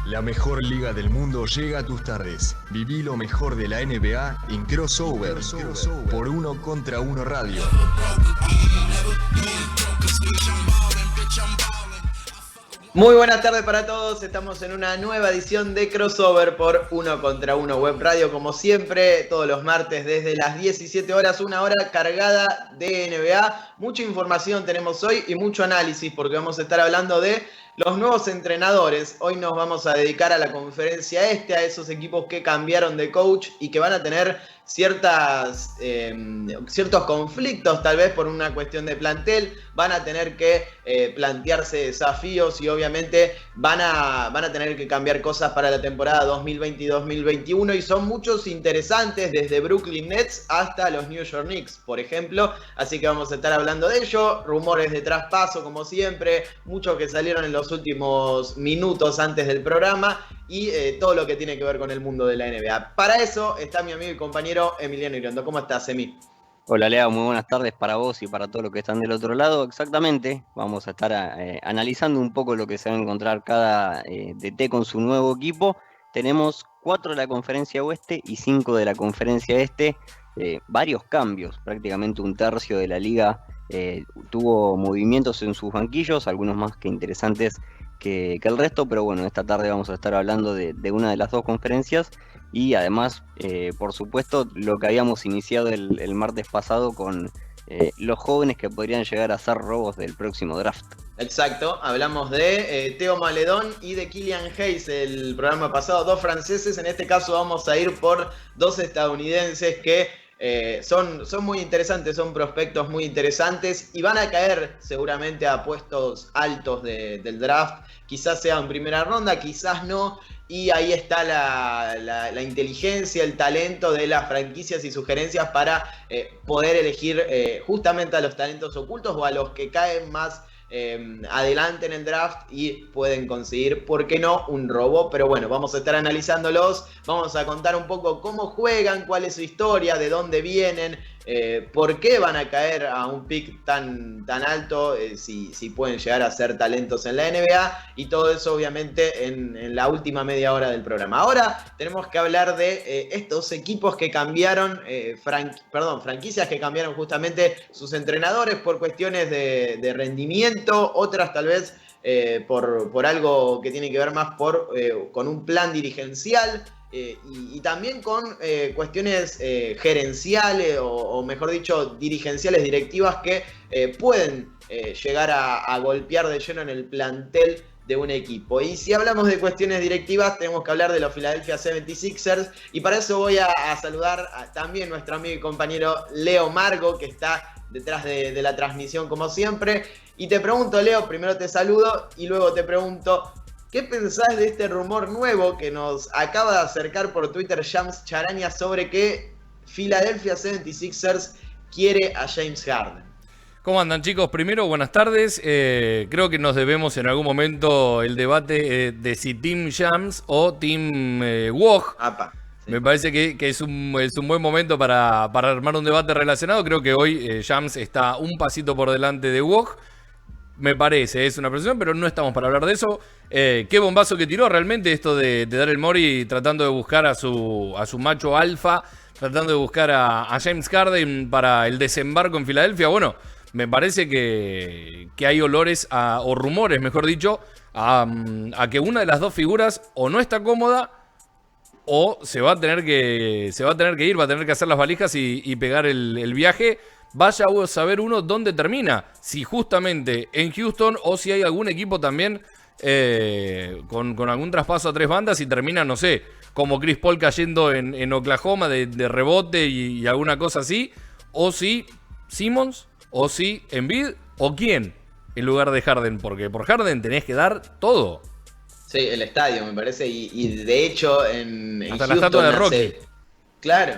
La mejor liga del mundo llega a tus tardes. Viví lo mejor de la NBA en Crossover, por Uno Contra Uno Radio. Muy buenas tardes para todos, estamos en una nueva edición de Crossover por Uno Contra Uno Web Radio, como siempre, todos los martes desde las 17 horas, una hora cargada de NBA. Mucha información tenemos hoy y mucho análisis porque vamos a estar hablando de los nuevos entrenadores. Hoy nos vamos a dedicar a la conferencia a esos equipos que cambiaron de coach y que van a tener ciertos conflictos, tal vez por una cuestión de plantel. Van a tener que plantearse desafíos y obviamente van a tener que cambiar cosas para la temporada 2020-2021 y son muchos interesantes, desde Brooklyn Nets hasta los New York Knicks, por ejemplo. Así que vamos a estar hablando de ello, rumores de traspaso como siempre, muchos que salieron en los últimos minutos antes del programa y todo lo que tiene que ver con el mundo de la NBA. Para eso está mi amigo y compañero Emiliano Iriondo. ¿Cómo estás, Emi? Hola, Lea, muy buenas tardes para vos y para todos los que están del otro lado. Exactamente, vamos a estar analizando un poco lo que se va a encontrar cada DT con su nuevo equipo. Tenemos 4 de la conferencia oeste y 5 de la conferencia este. Varios cambios, prácticamente un tercio de la liga tuvo movimientos en sus banquillos, algunos más que interesantes que el resto, pero bueno, esta tarde vamos a estar hablando de una de las dos conferencias y además, por supuesto, lo que habíamos iniciado el martes pasado con los jóvenes que podrían llegar a ser robos del próximo draft. Exacto, hablamos de Theo Maledon y de Killian Hayes el programa pasado, 2 franceses. En este caso vamos a ir por 2 estadounidenses que son muy interesantes, son prospectos muy interesantes y van a caer seguramente a puestos altos del draft. Quizás sea en primera ronda, quizás no. Y ahí está la inteligencia, el talento de las franquicias y sugerencias para poder elegir justamente a los talentos ocultos o a los que caen más adelante en el draft y pueden conseguir, ¿por qué no?, un robo. Pero bueno, vamos a estar analizándolos, vamos a contar un poco cómo juegan, cuál es su historia, de dónde vienen, por qué van a caer a un pick tan alto, si pueden llegar a ser talentos en la NBA, y todo eso obviamente en la última media hora del programa. Ahora tenemos que hablar de estos equipos que cambiaron, franquicias que cambiaron justamente sus entrenadores por cuestiones de rendimiento, otras tal vez por algo que tiene que ver más con un plan dirigencial. Y también con cuestiones gerenciales o mejor dicho dirigenciales, directivas que pueden llegar a golpear de lleno en el plantel de un equipo. Y si hablamos de cuestiones directivas, tenemos que hablar de los Philadelphia 76ers, y para eso voy a saludar también nuestro amigo y compañero Leo Margo, que está detrás de la transmisión como siempre. Y te pregunto, Leo, primero te saludo y luego te pregunto, ¿qué pensás de este rumor nuevo que nos acaba de acercar por Twitter Shams Charania sobre que Philadelphia 76ers quiere a James Harden? ¿Cómo andan, chicos? Primero, buenas tardes. Creo que nos debemos en algún momento el debate de si Team Shams o Team Woj. Sí. Me parece que es un buen momento para armar un debate relacionado. Creo que hoy Shams está un pasito por delante de Woj. Me parece, es una presión, pero no estamos para hablar de eso. Qué bombazo que tiró realmente esto de Daryl Morey tratando de buscar a su macho alfa, tratando de buscar a James Harden para el desembarco en Filadelfia. Bueno, me parece que hay olores o rumores, mejor dicho, a que una de las dos figuras o no está cómoda o se va a tener que ir, va a tener que hacer las valijas y pegar el viaje. Vaya a saber uno dónde termina, si justamente en Houston o si hay algún equipo también con algún traspaso a 3 bandas y termina, no sé, como Chris Paul cayendo en Oklahoma de rebote y alguna cosa así, o si Simmons, o si Embiid, o quién en lugar de Harden, porque por Harden tenés que dar todo. Sí, el estadio me parece, y de hecho en hasta Houston la estatua de Rocky. Claro.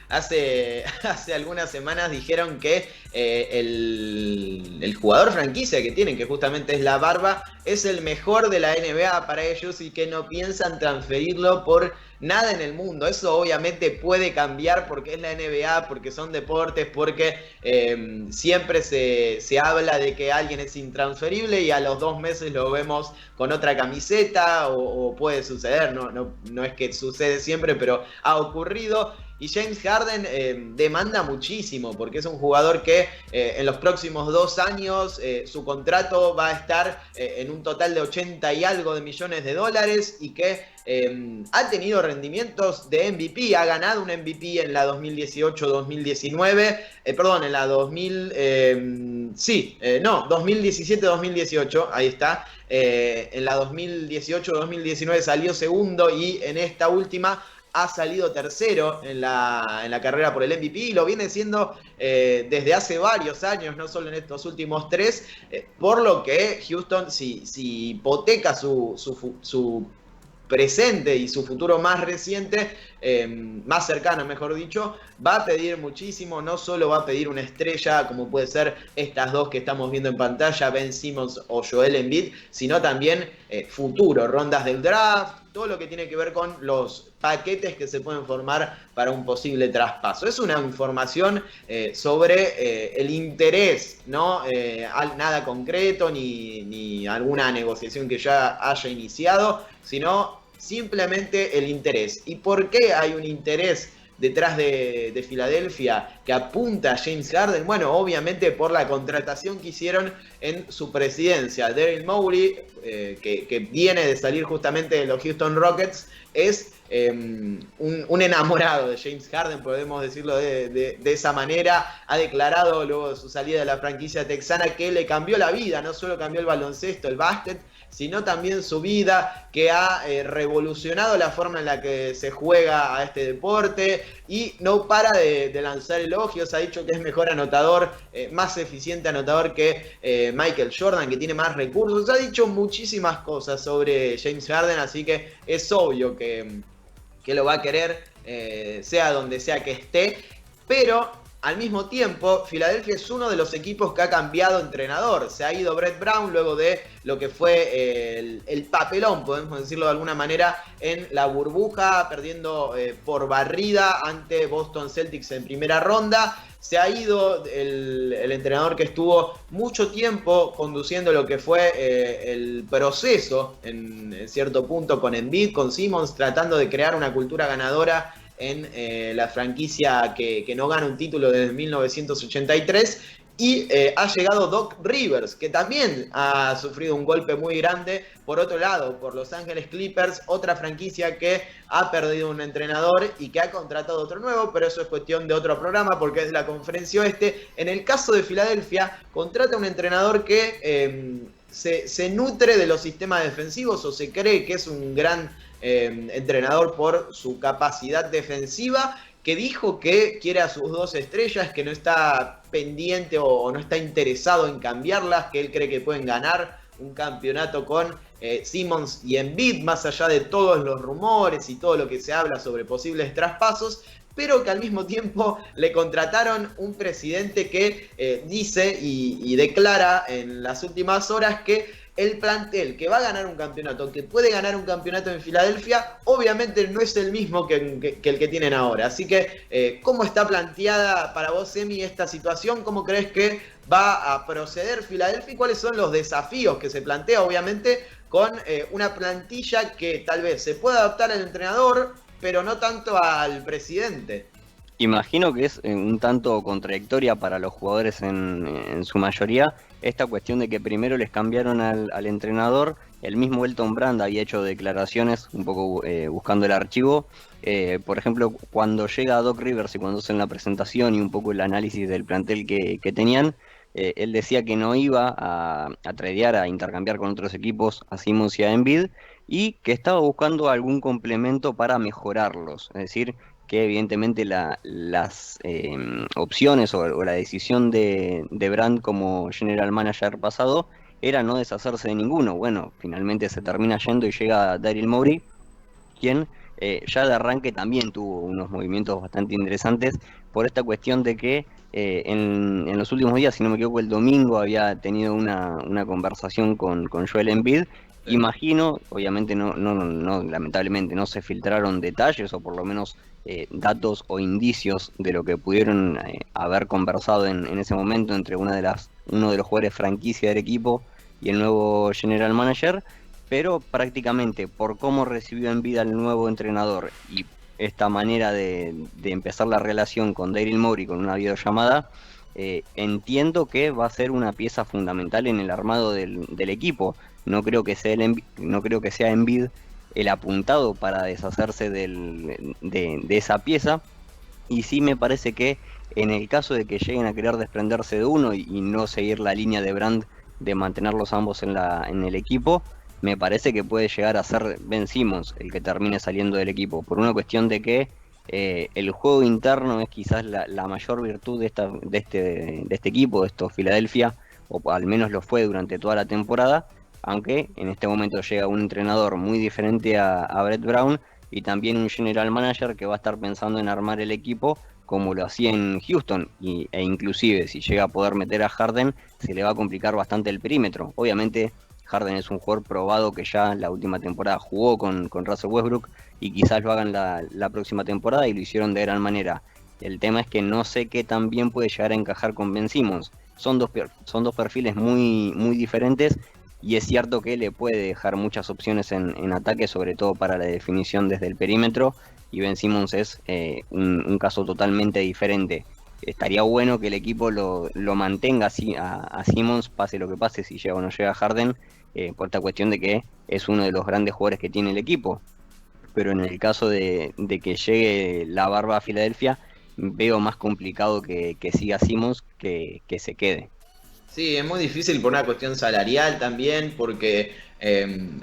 Hace algunas semanas dijeron que el el jugador franquicia que tienen, que justamente es la Barba, es el mejor de la NBA para ellos y que no piensan transferirlo por nada en el mundo. Eso obviamente puede cambiar porque es la NBA, porque son deportes, porque siempre se habla de que alguien es intransferible y a los 2 meses lo vemos con otra camiseta o puede suceder, no es que sucede siempre, pero ha ocurrido. Y James Harden demanda muchísimo porque es un jugador que en los próximos 2 años su contrato va a estar en un total de 80 y algo de millones de dólares y que ha tenido rendimientos de MVP, ha ganado un MVP en la 2018-2019, perdón, en la 2017-2018, ahí está, en la 2018-2019 salió segundo y en esta última ha salido tercero en la carrera por el MVP y lo viene siendo desde hace varios años, no solo en estos últimos 3, por lo que Houston, si hipoteca su presente y su futuro más reciente, más cercano mejor dicho, va a pedir muchísimo. No solo va a pedir una estrella como puede ser estas dos que estamos viendo en pantalla, Ben Simmons o Joel Embiid, sino también futuro, rondas del draft, todo lo que tiene que ver con los paquetes que se pueden formar para un posible traspaso. Es una información sobre el interés, ¿no? Nada concreto ni alguna negociación que ya haya iniciado, sino simplemente el interés. ¿Y por qué hay un interés detrás de Filadelfia que apunta a James Harden? Bueno, obviamente por la contratación que hicieron en su presidencia. Daryl Morey, que viene de salir justamente de los Houston Rockets, es un enamorado de James Harden, podemos decirlo de esa manera. Ha declarado luego de su salida de la franquicia texana que le cambió la vida, no solo cambió el baloncesto, el básquet, sino también su vida, que ha revolucionado la forma en la que se juega a este deporte y no para de lanzar elogios. Ha dicho que es mejor anotador, más eficiente anotador que Michael Jordan, que tiene más recursos. Ha dicho muchísimas cosas sobre James Harden, así que es obvio que lo va a querer, sea donde sea que esté, pero al mismo tiempo, Filadelfia es uno de los equipos que ha cambiado entrenador. Se ha ido Brett Brown luego de lo que fue el papelón, podemos decirlo de alguna manera, en la burbuja, perdiendo por barrida ante Boston Celtics en primera ronda. Se ha ido el entrenador que estuvo mucho tiempo conduciendo lo que fue el proceso, en cierto punto, con Embiid, con Simmons, tratando de crear una cultura ganadora en la franquicia que no gana un título desde 1983, y ha llegado Doc Rivers, que también ha sufrido un golpe muy grande, por otro lado, por Los Ángeles Clippers, otra franquicia que ha perdido un entrenador y que ha contratado otro nuevo, pero eso es cuestión de otro programa porque es de la Conferencia Oeste. En el caso de Filadelfia, contrata un entrenador que se nutre de los sistemas defensivos, o se cree que es un gran entrenador por su capacidad defensiva, que dijo que quiere a sus 2 estrellas, que no está pendiente o no está interesado en cambiarlas, que él cree que pueden ganar un campeonato con Simmons y Embiid, más allá de todos los rumores y todo lo que se habla sobre posibles traspasos, pero que al mismo tiempo le contrataron un presidente que dice y declara en las últimas horas que el plantel que va a ganar un campeonato, que puede ganar un campeonato en Filadelfia, obviamente no es el mismo que el que tienen ahora. Así que, ¿cómo está planteada para vos, Emi, esta situación? ¿Cómo crees que va a proceder Filadelfia y cuáles son los desafíos que se plantea, obviamente, con una plantilla que tal vez se pueda adaptar al entrenador, pero no tanto al presidente? Imagino que es un tanto contradictoria para los jugadores en su mayoría esta cuestión de que primero les cambiaron al entrenador. El mismo Elton Brand había hecho declaraciones un poco buscando el archivo. Por ejemplo, cuando llega Doc Rivers y cuando hacen la presentación y un poco el análisis del plantel que tenían, él decía que no iba a tradear, a intercambiar con otros equipos a Simmons y a Embiid, y que estaba buscando algún complemento para mejorarlos. Es decir, que evidentemente las opciones o la decisión de Brand como general manager pasado era no deshacerse de ninguno. Bueno, finalmente se termina yendo y llega Daryl Morey, quien ya de arranque también tuvo unos movimientos bastante interesantes por esta cuestión de que en los últimos días, si no me equivoco, el domingo había tenido una conversación con Joel Embiid. Imagino, obviamente no, lamentablemente no se filtraron detalles o por lo menos datos o indicios de lo que pudieron haber conversado en ese momento entre uno de los jugadores franquicia del equipo y el nuevo general manager, pero prácticamente por cómo recibió Embiid al nuevo entrenador y esta manera de empezar la relación con Daryl Morey con una videollamada, entiendo que va a ser una pieza fundamental en el armado del equipo. No creo que sea Embiid el apuntado para deshacerse de esa pieza, y sí me parece que en el caso de que lleguen a querer desprenderse de uno y no seguir la línea de Brand de mantenerlos ambos en el equipo, me parece que puede llegar a ser Ben Simmons el que termine saliendo del equipo, por una cuestión de que el juego interno es quizás la mayor virtud de este equipo, de estos Philadelphia, o al menos lo fue durante toda la temporada, aunque en este momento llega un entrenador muy diferente a Brett Brown y también un general manager que va a estar pensando en armar el equipo como lo hacía en Houston, e inclusive si llega a poder meter a Harden se le va a complicar bastante el perímetro. Obviamente Harden es un jugador probado que ya la última temporada jugó con Russell Westbrook y quizás lo hagan la próxima temporada, y lo hicieron de gran manera. El tema es que no sé qué tan bien puede llegar a encajar con Ben Simmons. Son dos perfiles muy, muy diferentes, y es cierto que le puede dejar muchas opciones en ataque, sobre todo para la definición desde el perímetro, y Ben Simmons es un caso totalmente diferente. Estaría bueno que el equipo lo mantenga así a Simmons, pase lo que pase, si llega o no llega Harden, por esta cuestión de que es uno de los grandes jugadores que tiene el equipo. Pero en el caso de que llegue la barba a Filadelfia, veo más complicado que siga Simmons que se quede. Sí, es muy difícil por una cuestión salarial también, porque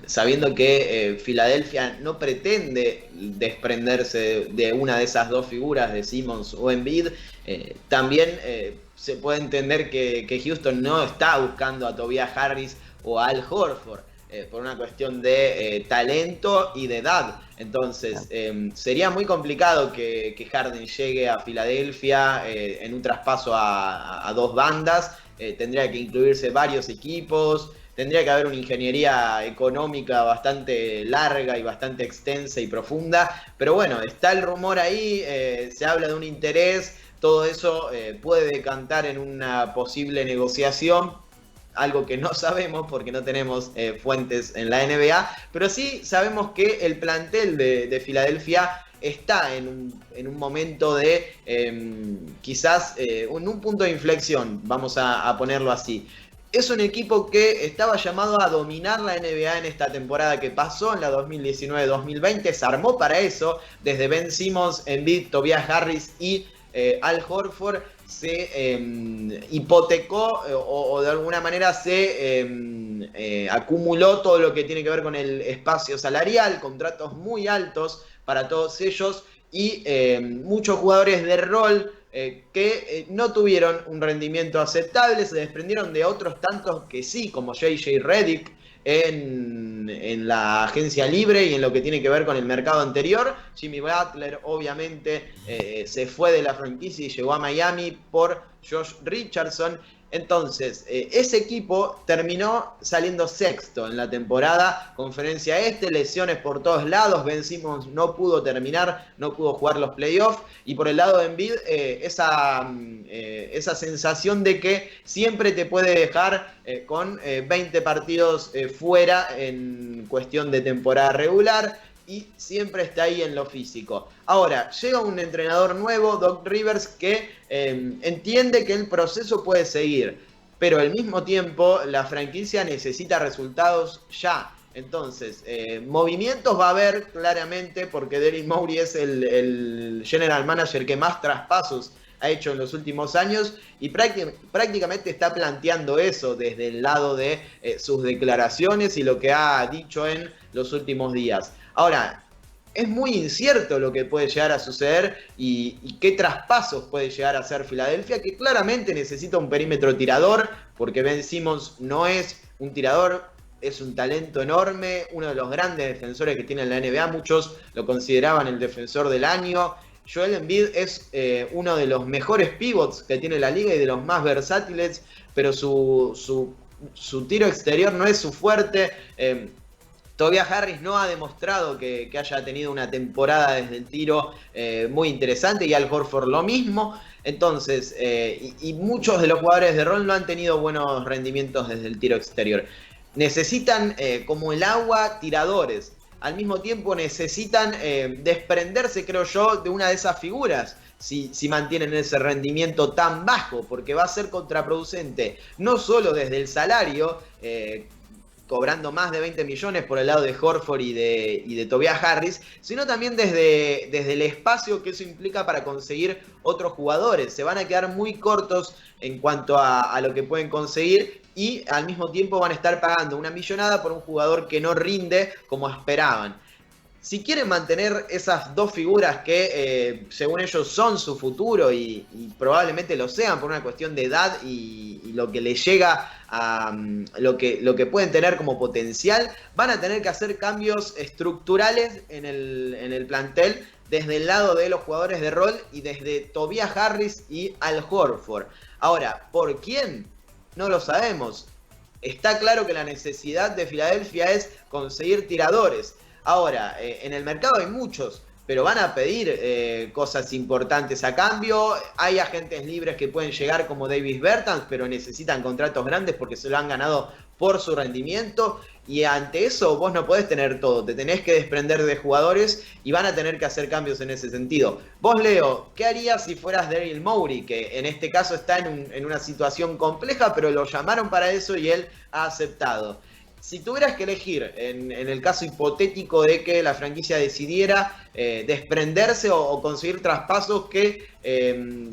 sabiendo que Filadelfia no pretende desprenderse de una de esas dos figuras, de Simmons o Embiid, también se puede entender que Houston no está buscando a Tobias Harris o a Al Horford, por una cuestión de talento y de edad. Entonces, sería muy complicado que Harden llegue a Filadelfia en un traspaso a dos bandas. Tendría que incluirse varios equipos, tendría que haber una ingeniería económica bastante larga y bastante extensa y profunda, pero bueno, está el rumor ahí, se habla de un interés, todo eso puede decantar en una posible negociación, algo que no sabemos porque no tenemos fuentes en la NBA, pero sí sabemos que el plantel de Filadelfia está en un momento de quizás en un punto de inflexión, vamos a ponerlo así. Es un equipo que estaba llamado a dominar la NBA en esta temporada que pasó, en la 2019-2020, se armó para eso, desde Ben Simmons, Embiid, Tobias Harris y Al Horford, se hipotecó o de alguna manera se acumuló todo lo que tiene que ver con el espacio salarial, contratos muy altos para todos ellos y muchos jugadores de rol que no tuvieron un rendimiento aceptable, se desprendieron de otros tantos que sí, como JJ Redick en la agencia libre y en lo que tiene que ver con el mercado anterior. Jimmy Butler obviamente se fue de la franquicia y llegó a Miami por Josh Richardson. Entonces, ese equipo terminó saliendo sexto en la temporada, conferencia este, lesiones por todos lados, Ben Simmons no pudo terminar, no pudo jugar los playoffs, y por el lado de Embiid, esa sensación de que siempre te puede dejar con 20 partidos fuera en cuestión de temporada regular, y siempre está ahí en lo físico. Ahora, llega un entrenador nuevo, Doc Rivers, que entiende que el proceso puede seguir, pero al mismo tiempo la franquicia necesita resultados ya. Entonces, movimientos va a haber claramente, porque Daryl Morey es el general manager que más traspasos ha hecho en los últimos años, y prácticamente está planteando eso desde el lado de sus declaraciones y lo que ha dicho en los últimos días. Ahora, es muy incierto lo que puede llegar a suceder y qué traspasos puede llegar a hacer Filadelfia, que claramente necesita un perímetro tirador, porque Ben Simmons no es un tirador, es un talento enorme, uno de los grandes defensores que tiene la NBA, muchos lo consideraban el defensor del año. Joel Embiid es uno de los mejores pivots que tiene la liga y de los más versátiles, pero su tiro exterior no es su fuerte. Tobias Harris no ha demostrado que haya tenido una temporada desde el tiro muy interesante, y Al Horford lo mismo. Entonces, y muchos de los jugadores de rol no han tenido buenos rendimientos desde el tiro exterior. Necesitan, como el agua, tiradores. Al mismo tiempo necesitan desprenderse, creo yo, de una de esas figuras. Si mantienen ese rendimiento tan bajo, porque va a ser contraproducente, no solo desde el salario, cobrando más de 20 millones por el lado de Horford y de Tobias Harris, sino también desde el espacio que eso implica para conseguir otros jugadores. Se van a quedar muy cortos en cuanto a lo que pueden conseguir, y al mismo tiempo van a estar pagando una millonada por un jugador que no rinde como esperaban. Si quieren mantener esas dos figuras que según ellos son su futuro y probablemente lo sean por una cuestión de edad y lo que les llega a lo que pueden tener como potencial, van a tener que hacer cambios estructurales en el plantel desde el lado de los jugadores de rol y desde Tobias Harris y Al Horford. Ahora, ¿por quién? No lo sabemos. Está claro que la necesidad de Filadelfia es conseguir tiradores. Ahora, en el mercado hay muchos, pero van a pedir cosas importantes a cambio. Hay agentes libres que pueden llegar como Davis Bertans, pero necesitan contratos grandes porque se lo han ganado por su rendimiento. Y ante eso vos no podés tener todo, te tenés que desprender de jugadores y van a tener que hacer cambios en ese sentido. Vos, Leo, ¿qué harías si fueras Daryl Morey? Que en este caso está en una situación compleja, pero lo llamaron para eso y él ha aceptado. Si tuvieras que elegir, en el caso hipotético de que la franquicia decidiera desprenderse o conseguir traspasos que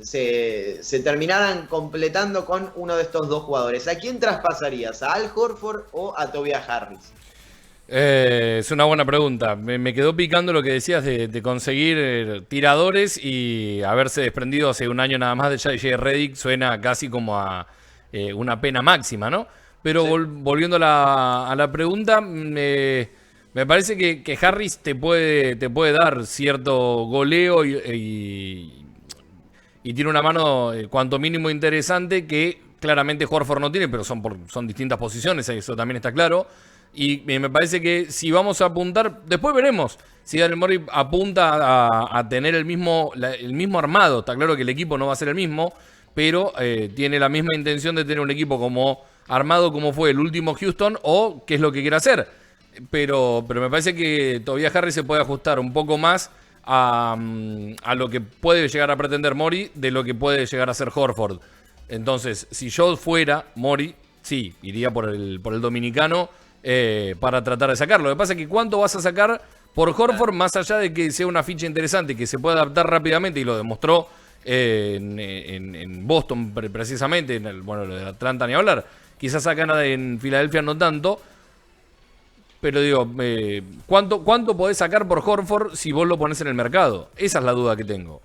se terminaran completando con uno de estos dos jugadores, ¿a quién traspasarías? ¿A Al Horford o a Tobias Harris? Es una buena pregunta. Me quedó picando lo que decías de conseguir tiradores y haberse desprendido hace un año nada más de J.J. Redick. Suena casi como a una pena máxima, ¿no? Pero sí, volviendo a la pregunta, me parece que Harris te puede dar cierto goleo y tiene una mano cuanto mínimo interesante que claramente Horford no tiene, pero son distintas posiciones, eso también está claro. Y me parece que si vamos a apuntar, después veremos si Daryl Morey apunta a tener el mismo armado. Está claro que el equipo no va a ser el mismo, pero tiene la misma intención de tener un equipo como armado como fue el último Houston, o qué es lo que quiere hacer. Pero me parece que Tobias Harris se puede ajustar un poco más a lo que puede llegar a pretender Morey de lo que puede llegar a ser Horford. Entonces, si yo fuera Morey, sí, iría por el dominicano para tratar de sacarlo. Lo que pasa es que ¿cuánto vas a sacar por Horford más allá de que sea una ficha interesante, que se pueda adaptar rápidamente, y lo demostró en Boston precisamente, lo de Atlanta ni hablar, quizás acá en Filadelfia no tanto, pero digo, ¿cuánto podés sacar por Horford si vos lo ponés en el mercado? Esa es la duda que tengo.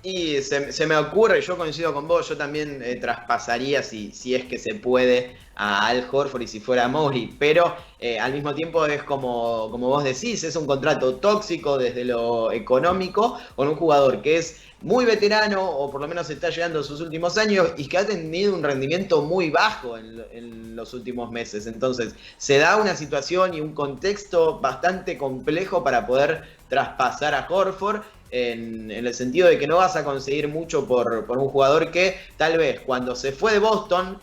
Y se me ocurre, yo coincido con vos, yo también traspasaría, si es que se puede, a Al Horford y si fuera Morey, pero al mismo tiempo es como vos decís, es un contrato tóxico desde lo económico, con un jugador que es muy veterano, o por lo menos está llegando a sus últimos años, y que ha tenido un rendimiento muy bajo en los últimos meses. Entonces se da una situación y un contexto bastante complejo para poder traspasar a Horford, en el sentido de que no vas a conseguir mucho por un jugador que tal vez cuando se fue de Boston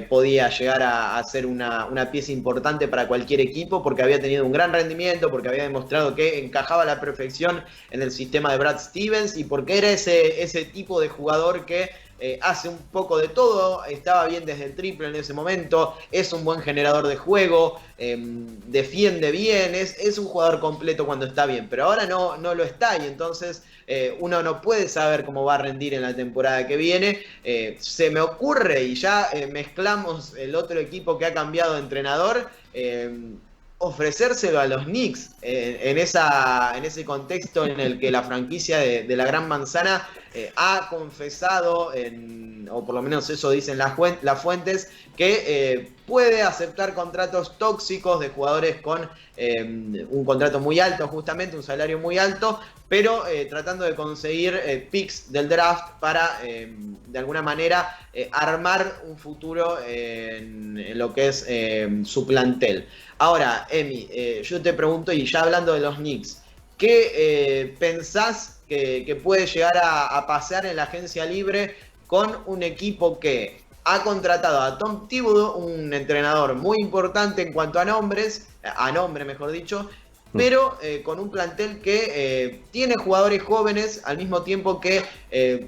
podía llegar a ser una pieza importante para cualquier equipo, porque había tenido un gran rendimiento, porque había demostrado que encajaba a la perfección en el sistema de Brad Stevens, y porque era ese tipo de jugador que hace un poco de todo, estaba bien desde el triple en ese momento, es un buen generador de juego, defiende bien, es un jugador completo cuando está bien, pero ahora no lo está, y entonces uno no puede saber cómo va a rendir en la temporada que viene. Se me ocurre, y ya mezclamos el otro equipo que ha cambiado de entrenador, ofrecérselo a los Knicks en ese contexto en el que la franquicia de la Gran Manzana ha confesado, o por lo menos eso dicen las fuentes, que puede aceptar contratos tóxicos de jugadores con un contrato muy alto, justamente un salario muy alto, pero tratando de conseguir picks del draft para de alguna manera armar un futuro en lo que es su plantel. Ahora, Emi, yo te pregunto, y ya hablando de los Knicks, ¿qué pensás que puede llegar a pasar en la agencia libre con un equipo que ha contratado a Tom Thibodeau, un entrenador muy importante en cuanto a nombre, mejor dicho, pero con un plantel que tiene jugadores jóvenes al mismo tiempo que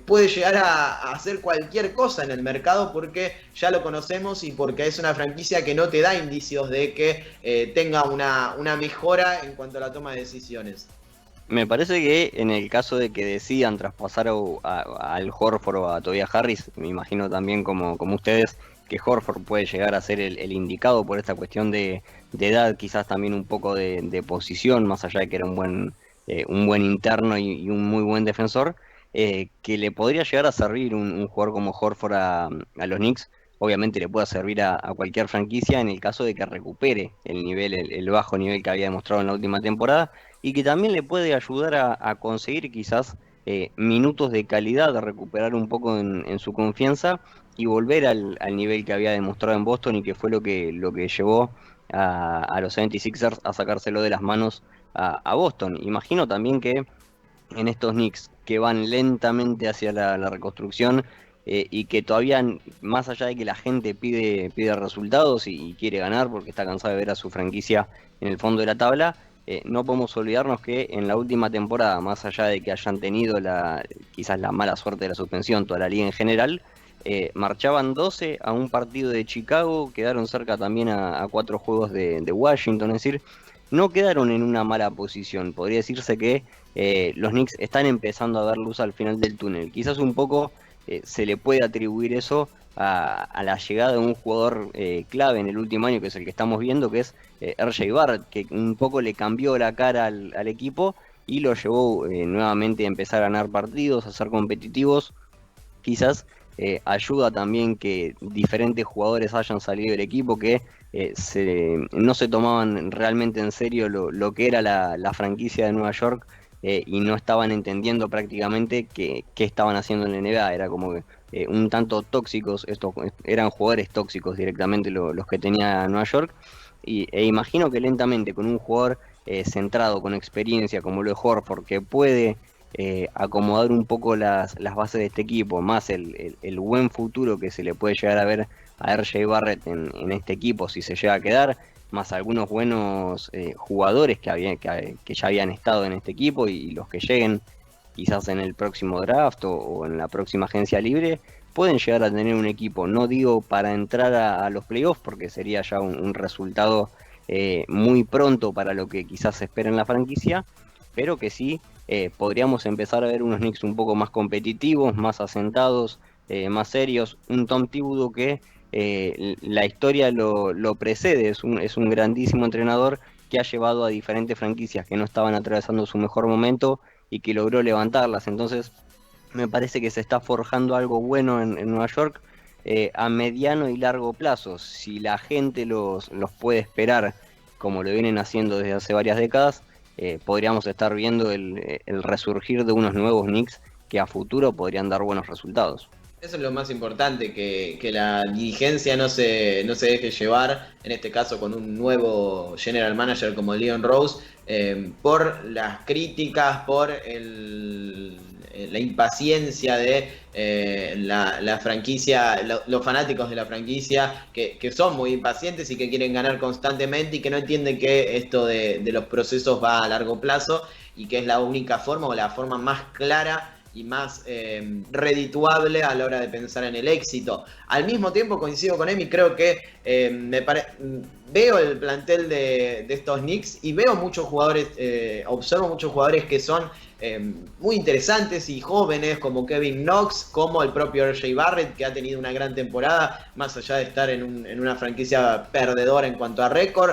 puede llegar a hacer cualquier cosa en el mercado, porque ya lo conocemos y porque es una franquicia que no te da indicios de que tenga una mejora en cuanto a la toma de decisiones? Me parece que en el caso de que decidan traspasar al Horford o a Tobias Harris, me imagino también como ustedes, que Horford puede llegar a ser el indicado por esta cuestión de edad, quizás también un poco de posición, más allá de que era un buen interno y un muy buen defensor, que le podría llegar a servir un jugador como Horford a los Knicks. Obviamente le pueda servir a cualquier franquicia en el caso de que recupere el bajo nivel que había demostrado en la última temporada, y que también le puede ayudar a conseguir quizás minutos de calidad, a recuperar un poco en su confianza y volver al nivel que había demostrado en Boston, y que fue lo que llevó a los 76ers a sacárselo de las manos a Boston. Imagino también que en estos Knicks que van lentamente hacia la reconstrucción, y que todavía, más allá de que la gente pide resultados y quiere ganar porque está cansada de ver a su franquicia en el fondo de la tabla, no podemos olvidarnos que en la última temporada, más allá de que hayan tenido quizás la mala suerte de la suspensión, toda la liga en general, marchaban 12 a un partido de Chicago, quedaron cerca también a 4 juegos de Washington, es decir, no quedaron en una mala posición. Podría decirse que los Knicks están empezando a ver luz al final del túnel. Quizás un poco se le puede atribuir eso a la llegada de un jugador clave en el último año, que es el que estamos viendo, que es RJ Barrett, que un poco le cambió la cara al equipo y lo llevó nuevamente a empezar a ganar partidos, a ser competitivos. Quizás ayuda también que diferentes jugadores hayan salido del equipo, que no se tomaban realmente en serio lo que era la franquicia de Nueva York, y no estaban entendiendo prácticamente qué estaban haciendo en la NBA. Era como que un tanto tóxicos, eran jugadores tóxicos directamente los que tenía Nueva York, e imagino que lentamente con un jugador centrado, con experiencia como lo de Horford, que puede acomodar un poco las bases de este equipo, más el buen futuro que se le puede llegar a ver a RJ Barrett en este equipo si se llega a quedar, más algunos buenos jugadores que ya habían estado en este equipo, y los que lleguen quizás en el próximo draft o en la próxima agencia libre, pueden llegar a tener un equipo, no digo para entrar a los playoffs, porque sería ya un resultado muy pronto para lo que quizás se espera en la franquicia, pero que sí podríamos empezar a ver unos Knicks un poco más competitivos, más asentados, más serios, un Tom Thibodeau que la historia lo precede, es un grandísimo entrenador que ha llevado a diferentes franquicias que no estaban atravesando su mejor momento y que logró levantarlas. Entonces me parece que se está forjando algo bueno en Nueva York a mediano y largo plazo. Si la gente los puede esperar como lo vienen haciendo desde hace varias décadas, podríamos estar viendo el resurgir de unos nuevos Knicks que a futuro podrían dar buenos resultados. Eso es lo más importante, que la dirigencia no se deje llevar, en este caso con un nuevo general manager como Leon Rose, por las críticas, por la impaciencia de la franquicia, los fanáticos de la franquicia, que son muy impacientes y que quieren ganar constantemente y que no entienden que esto de los procesos va a largo plazo y que es la única forma o la forma más clara y más redituable a la hora de pensar en el éxito. Al mismo tiempo coincido con Emi, creo que veo el plantel de estos Knicks y veo muchos jugadores, observo muchos jugadores que son muy interesantes y jóvenes, como Kevin Knox, como el propio RJ Barrett, que ha tenido una gran temporada, más allá de estar en una franquicia perdedora en cuanto a récord.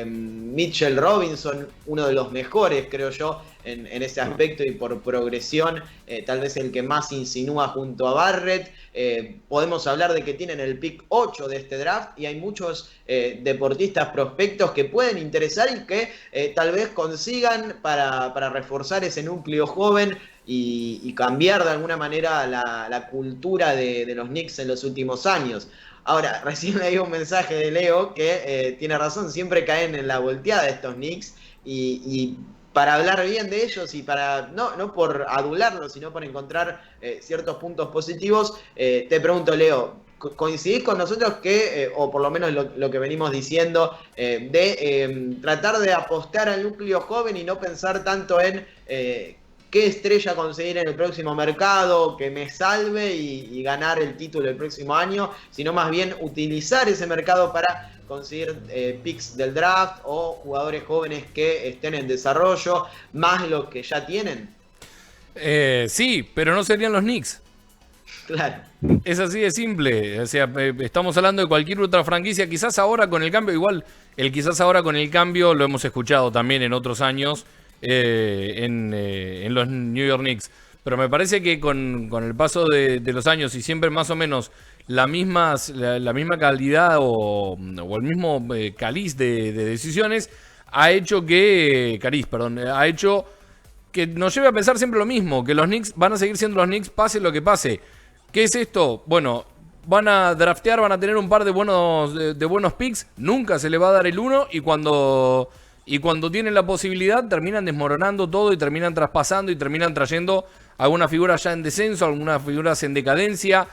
Mitchell Robinson, uno de los mejores, creo yo, en ese aspecto y por progresión, tal vez el que más insinúa junto a Barrett. Podemos hablar de que tienen el pick 8 de este draft y hay muchos deportistas prospectos que pueden interesar y que tal vez consigan para reforzar ese núcleo joven y cambiar de alguna manera la cultura de los Knicks en los últimos años. Ahora, recién leí un mensaje de Leo que tiene razón, siempre caen en la volteada de estos Knicks y para hablar bien de ellos y para no por adularlos, sino por encontrar ciertos puntos positivos, te pregunto, Leo, ¿coincidís con nosotros que, o por lo menos lo que venimos diciendo, de tratar de apostar al núcleo joven y no pensar tanto en qué estrella conseguir en el próximo mercado, que me salve y ganar el título el próximo año, sino más bien utilizar ese mercado para conseguir picks del draft o jugadores jóvenes que estén en desarrollo, más los que ya tienen? Sí, pero no serían los Knicks. Claro. Es así de simple. O sea, estamos hablando de cualquier otra franquicia. Quizás ahora con el cambio, igual quizás ahora con el cambio lo hemos escuchado también en otros años en los New York Knicks. Pero me parece que con el paso de los años y siempre más o menos la misma calidad o el mismo caliz de decisiones ha hecho que nos lleve a pensar siempre lo mismo, que los Knicks van a seguir siendo los Knicks pase lo que pase. ¿Qué es esto? Bueno, van a draftear, van a tener un par de buenos picks, nunca se le va a dar el 1 y cuando tienen la posibilidad terminan desmoronando todo y terminan traspasando y terminan trayendo algunas figuras ya en descenso, algunas figuras en decadencia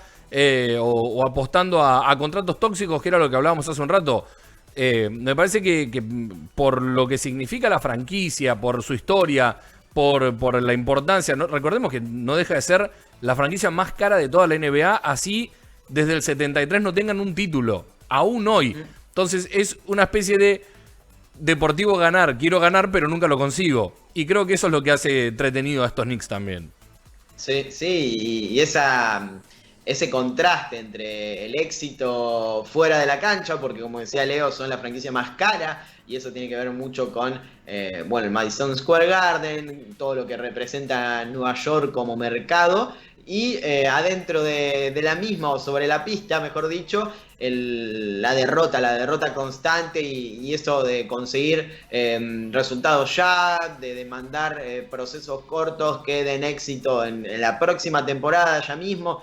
o apostando a contratos tóxicos, que era lo que hablábamos hace un rato. Me parece que por lo que significa la franquicia, por su historia, por la importancia, recordemos que no deja de ser la franquicia más cara de toda la NBA, así desde el 73 no tengan un título, aún hoy. Entonces es una especie de deportivo ganar, quiero ganar pero nunca lo consigo. Y creo que eso es lo que hace entretenido a estos Knicks también. Sí, y ese contraste entre el éxito fuera de la cancha, porque como decía Leo, son la franquicia más cara, y eso tiene que ver mucho con el Madison Square Garden, todo lo que representa Nueva York como mercado, y adentro de la misma, o sobre la pista, mejor dicho, la derrota constante y eso de conseguir resultados ya, de demandar procesos cortos que den éxito en la próxima temporada ya mismo.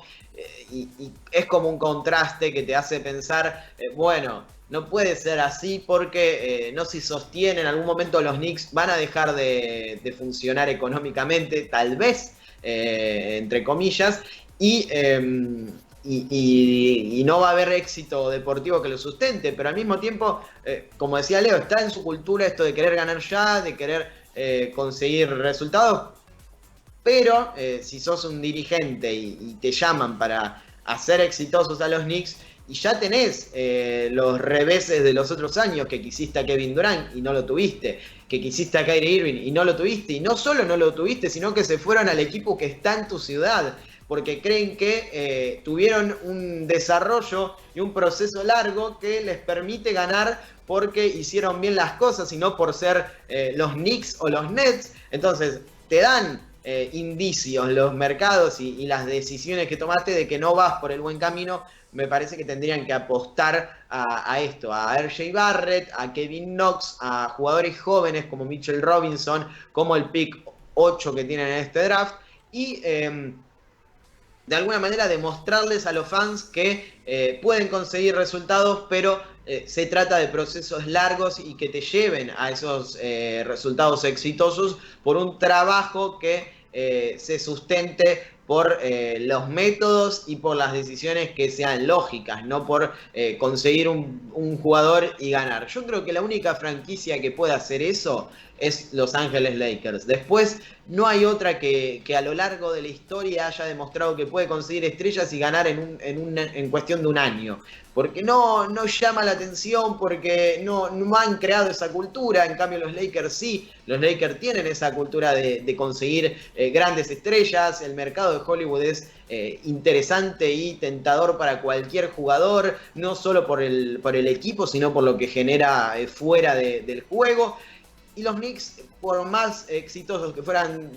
Y es como un contraste que te hace pensar, no puede ser así porque no se sostiene, en algún momento los Knicks van a dejar de funcionar económicamente, tal vez, entre comillas, y no va a haber éxito deportivo que lo sustente, pero al mismo tiempo, como decía Leo, está en su cultura esto de querer ganar ya, de querer conseguir resultados. Pero si sos un dirigente y te llaman para hacer exitosos a los Knicks y ya tenés los reveses de los otros años, que quisiste a Kevin Durant y no lo tuviste, que quisiste a Kyrie Irving y no lo tuviste, y no solo no lo tuviste, sino que se fueron al equipo que está en tu ciudad, porque creen que tuvieron un desarrollo y un proceso largo que les permite ganar porque hicieron bien las cosas y no por ser los Knicks o los Nets. Entonces te dan indicios los mercados y las decisiones que tomaste de que no vas por el buen camino. Me parece que tendrían que apostar a esto, a RJ Barrett, a Kevin Knox, a jugadores jóvenes como Mitchell Robinson, como el pick 8 que tienen en este draft, y de alguna manera demostrarles a los fans que pueden conseguir resultados, pero se trata de procesos largos y que te lleven a esos resultados exitosos por un trabajo que se sustente por los métodos y por las decisiones que sean lógicas, no por conseguir un jugador y ganar. Yo creo que la única franquicia que puede hacer eso es Los Ángeles Lakers. Después no hay otra que a lo largo de la historia haya demostrado que puede conseguir estrellas y ganar en cuestión de un año. Porque no llama la atención, porque no han creado esa cultura. En cambio los Lakers sí, los Lakers tienen esa cultura de conseguir grandes estrellas. El mercado de Hollywood es interesante y tentador para cualquier jugador, no solo por el equipo, sino por lo que genera fuera del juego. Y los Knicks, por más exitosos que fueran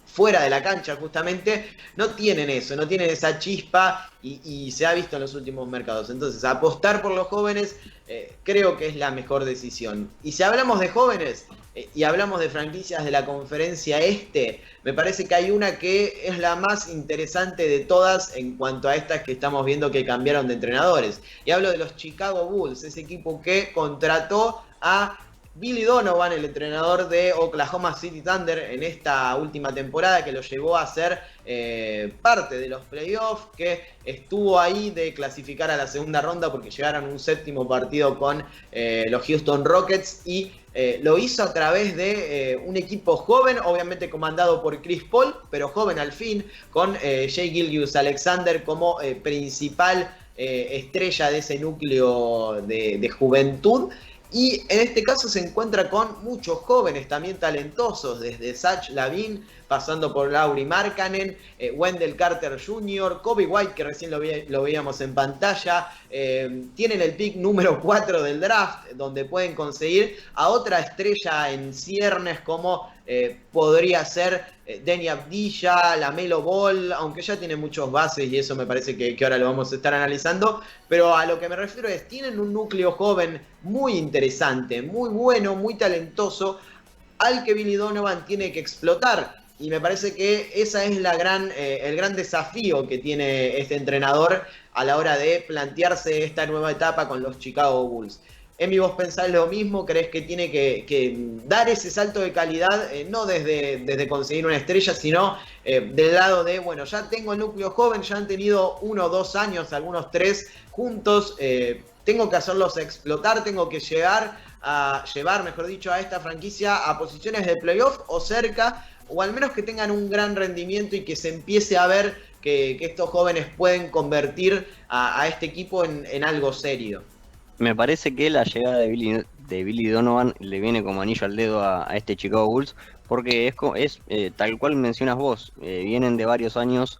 fuera de la cancha justamente, no tienen eso, no tienen esa chispa y se ha visto en los últimos mercados. Entonces, apostar por los jóvenes creo que es la mejor decisión. Y si hablamos de jóvenes y hablamos de franquicias de la conferencia este, me parece que hay una que es la más interesante de todas en cuanto a estas que estamos viendo que cambiaron de entrenadores. Y hablo de los Chicago Bulls, ese equipo que contrató a Billy Donovan, el entrenador de Oklahoma City Thunder en esta última temporada, que lo llevó a ser parte de los playoffs, que estuvo ahí de clasificar a la segunda ronda porque llegaron un séptimo partido con los Houston Rockets y lo hizo a través de un equipo joven, obviamente comandado por Chris Paul, pero joven al fin, con Shai Gilgeous-Alexander como principal estrella de ese núcleo de juventud. Y en este caso se encuentra con muchos jóvenes también talentosos, desde Zach LaVine, pasando por Lauri Markkanen, Wendell Carter Jr., Kobe White, que recién lo veíamos en pantalla. Tienen el pick número 4 del draft, donde pueden conseguir a otra estrella en ciernes como podría ser Deni Avdija, LaMelo Ball, aunque ya tiene muchos bases y eso me parece que ahora lo vamos a estar analizando. Pero a lo que me refiero es, tienen un núcleo joven muy interesante, muy bueno, muy talentoso, al que Billy Donovan tiene que explotar. Y me parece que esa es el gran desafío que tiene este entrenador a la hora de plantearse esta nueva etapa con los Chicago Bulls. Emi, ¿vos pensás lo mismo? ¿Crees que tiene que dar ese salto de calidad, no desde conseguir una estrella, sino del lado de, bueno, ya tengo el núcleo joven, ya han tenido 1 o 2 años, algunos 3 juntos, tengo que hacerlos explotar, tengo que llevar, mejor dicho, a esta franquicia a posiciones de playoff o cerca, o al menos que tengan un gran rendimiento y que se empiece a ver que estos jóvenes pueden convertir a este equipo en algo serio? Me parece que la llegada de Billy Donovan le viene como anillo al dedo a este Chicago Bulls, porque es tal cual mencionas vos, vienen de varios años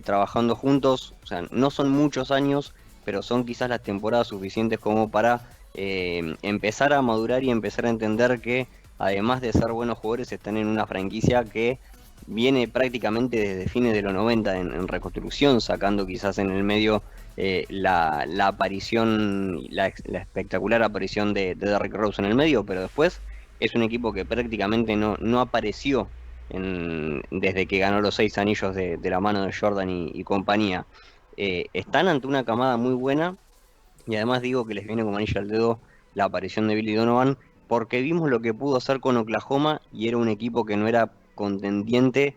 trabajando juntos, o sea, no son muchos años, pero son quizás las temporadas suficientes como para empezar a madurar y empezar a entender que además de ser buenos jugadores están en una franquicia que viene prácticamente desde fines de los 90 en reconstrucción, sacando quizás en el medio la aparición, la espectacular aparición de Derrick Rose en el medio, pero después es un equipo que prácticamente no apareció desde que ganó los 6 anillos de la mano de Jordan y compañía. Están ante una camada muy buena y además digo que les viene como anillo al dedo la aparición de Billy Donovan, porque vimos lo que pudo hacer con Oklahoma y era un equipo que no era contendiente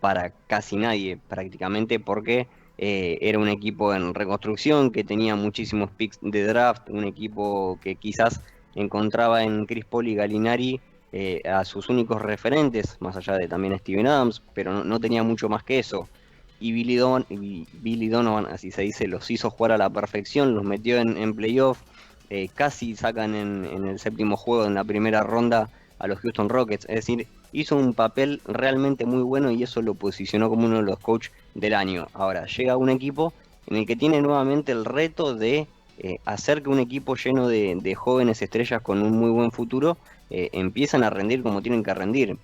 para casi nadie prácticamente, porque era un equipo en reconstrucción que tenía muchísimos picks de draft, un equipo que quizás encontraba en Chris Paul y Gallinari a sus únicos referentes, más allá de también Steven Adams, pero no tenía mucho más que eso. Y Billy Donovan, así se dice, los hizo jugar a la perfección, los metió en playoff, casi sacan en el séptimo juego, en la primera ronda, a los Houston Rockets. Es decir, hizo un papel realmente muy bueno y eso lo posicionó como uno de los coaches del año. Ahora, llega un equipo en el que tiene nuevamente el reto de hacer que un equipo lleno de jóvenes estrellas con un muy buen futuro empiezan a rendir como tienen que rendir.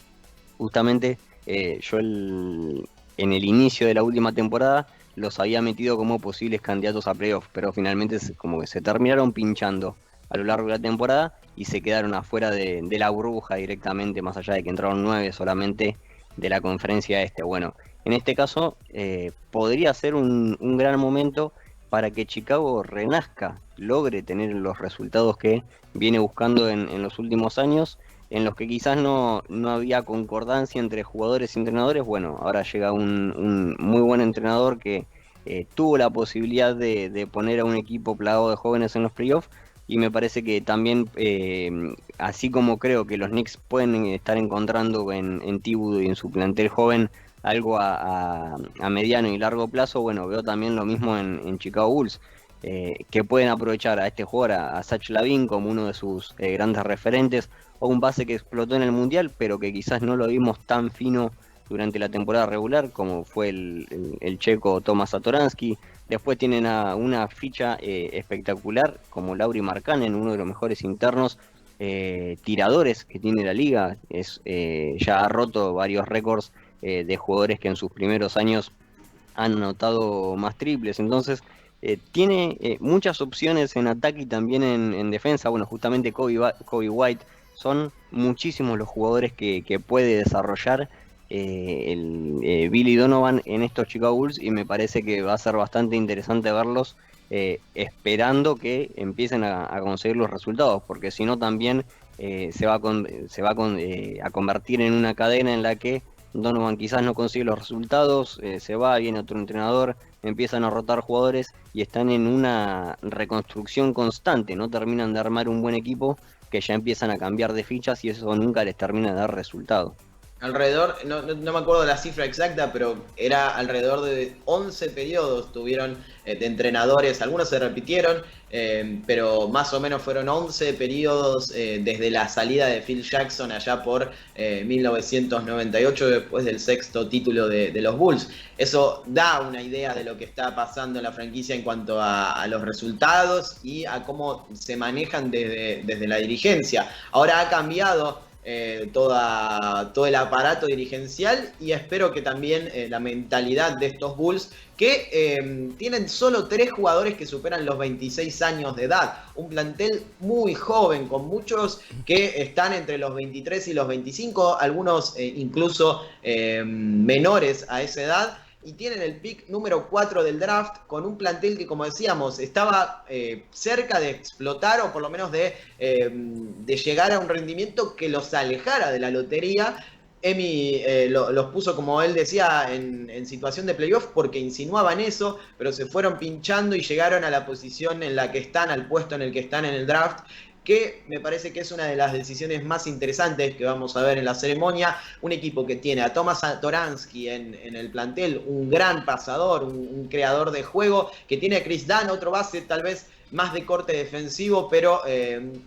Justamente yo en el inicio de la última temporada los había metido como posibles candidatos a playoff, pero finalmente como que se terminaron pinchando a lo largo de la temporada y se quedaron afuera de la burbuja directamente, más allá de que entraron 9 solamente de la conferencia este. Bueno, en este caso podría ser un gran momento para que Chicago renazca, logre tener los resultados que viene buscando en los últimos años, en los que quizás no había concordancia entre jugadores y entrenadores. Bueno, ahora llega un muy buen entrenador que tuvo la posibilidad de poner a un equipo plagado de jóvenes en los playoffs, y me parece que también, así como creo que los Knicks pueden estar encontrando en Thibodeau y en su plantel joven algo a mediano y largo plazo, bueno, veo también lo mismo en Chicago Bulls, que pueden aprovechar a este jugador, a Zach LaVine, como uno de sus grandes referentes, o un base que explotó en el Mundial, pero que quizás no lo vimos tan fino durante la temporada regular, como fue el checo Tomas Satoransky. Después tienen una ficha espectacular como Lauri Markkanen, uno de los mejores internos tiradores que tiene la liga. Ya ha roto varios récords de jugadores que en sus primeros años han anotado más triples. Entonces, tiene muchas opciones en ataque y también en defensa. Bueno, justamente Kobe White, son muchísimos los jugadores que puede desarrollar Billy Donovan en estos Chicago Bulls, y me parece que va a ser bastante interesante verlos, esperando que empiecen a conseguir los resultados, porque si no también se va a convertir en una cadena en la que Donovan quizás no consigue los resultados, se va, viene otro entrenador, empiezan a rotar jugadores y están en una reconstrucción constante, no terminan de armar un buen equipo, que ya empiezan a cambiar de fichas y eso nunca les termina de dar resultado. Alrededor, no me acuerdo la cifra exacta, pero era alrededor de 11 periodos tuvieron de entrenadores, algunos se repitieron, pero más o menos fueron 11 periodos desde la salida de Phil Jackson allá por 1998, después del sexto título de los Bulls. Eso da una idea de lo que está pasando en la franquicia en cuanto a los resultados y a cómo se manejan desde la dirigencia. Ahora ha cambiado todo el aparato dirigencial, y espero que también la mentalidad de estos Bulls, que tienen solo 3 jugadores que superan los 26 años de edad, un plantel muy joven, con muchos que están entre los 23 y los 25, algunos incluso menores a esa edad, y tienen el pick número 4 del draft, con un plantel que, como decíamos, estaba cerca de explotar, o por lo menos de llegar a un rendimiento que los alejara de la lotería. Emi los puso, como él decía, en situación de playoff porque insinuaban eso, pero se fueron pinchando y llegaron a la posición en la que están, al puesto en el que están en el draft, que me parece que es una de las decisiones más interesantes que vamos a ver en la ceremonia. Un equipo que tiene a Tomas Satoransky en el plantel, un gran pasador, un creador de juego, que tiene a Chris Dunn, otro base tal vez más de corte defensivo, pero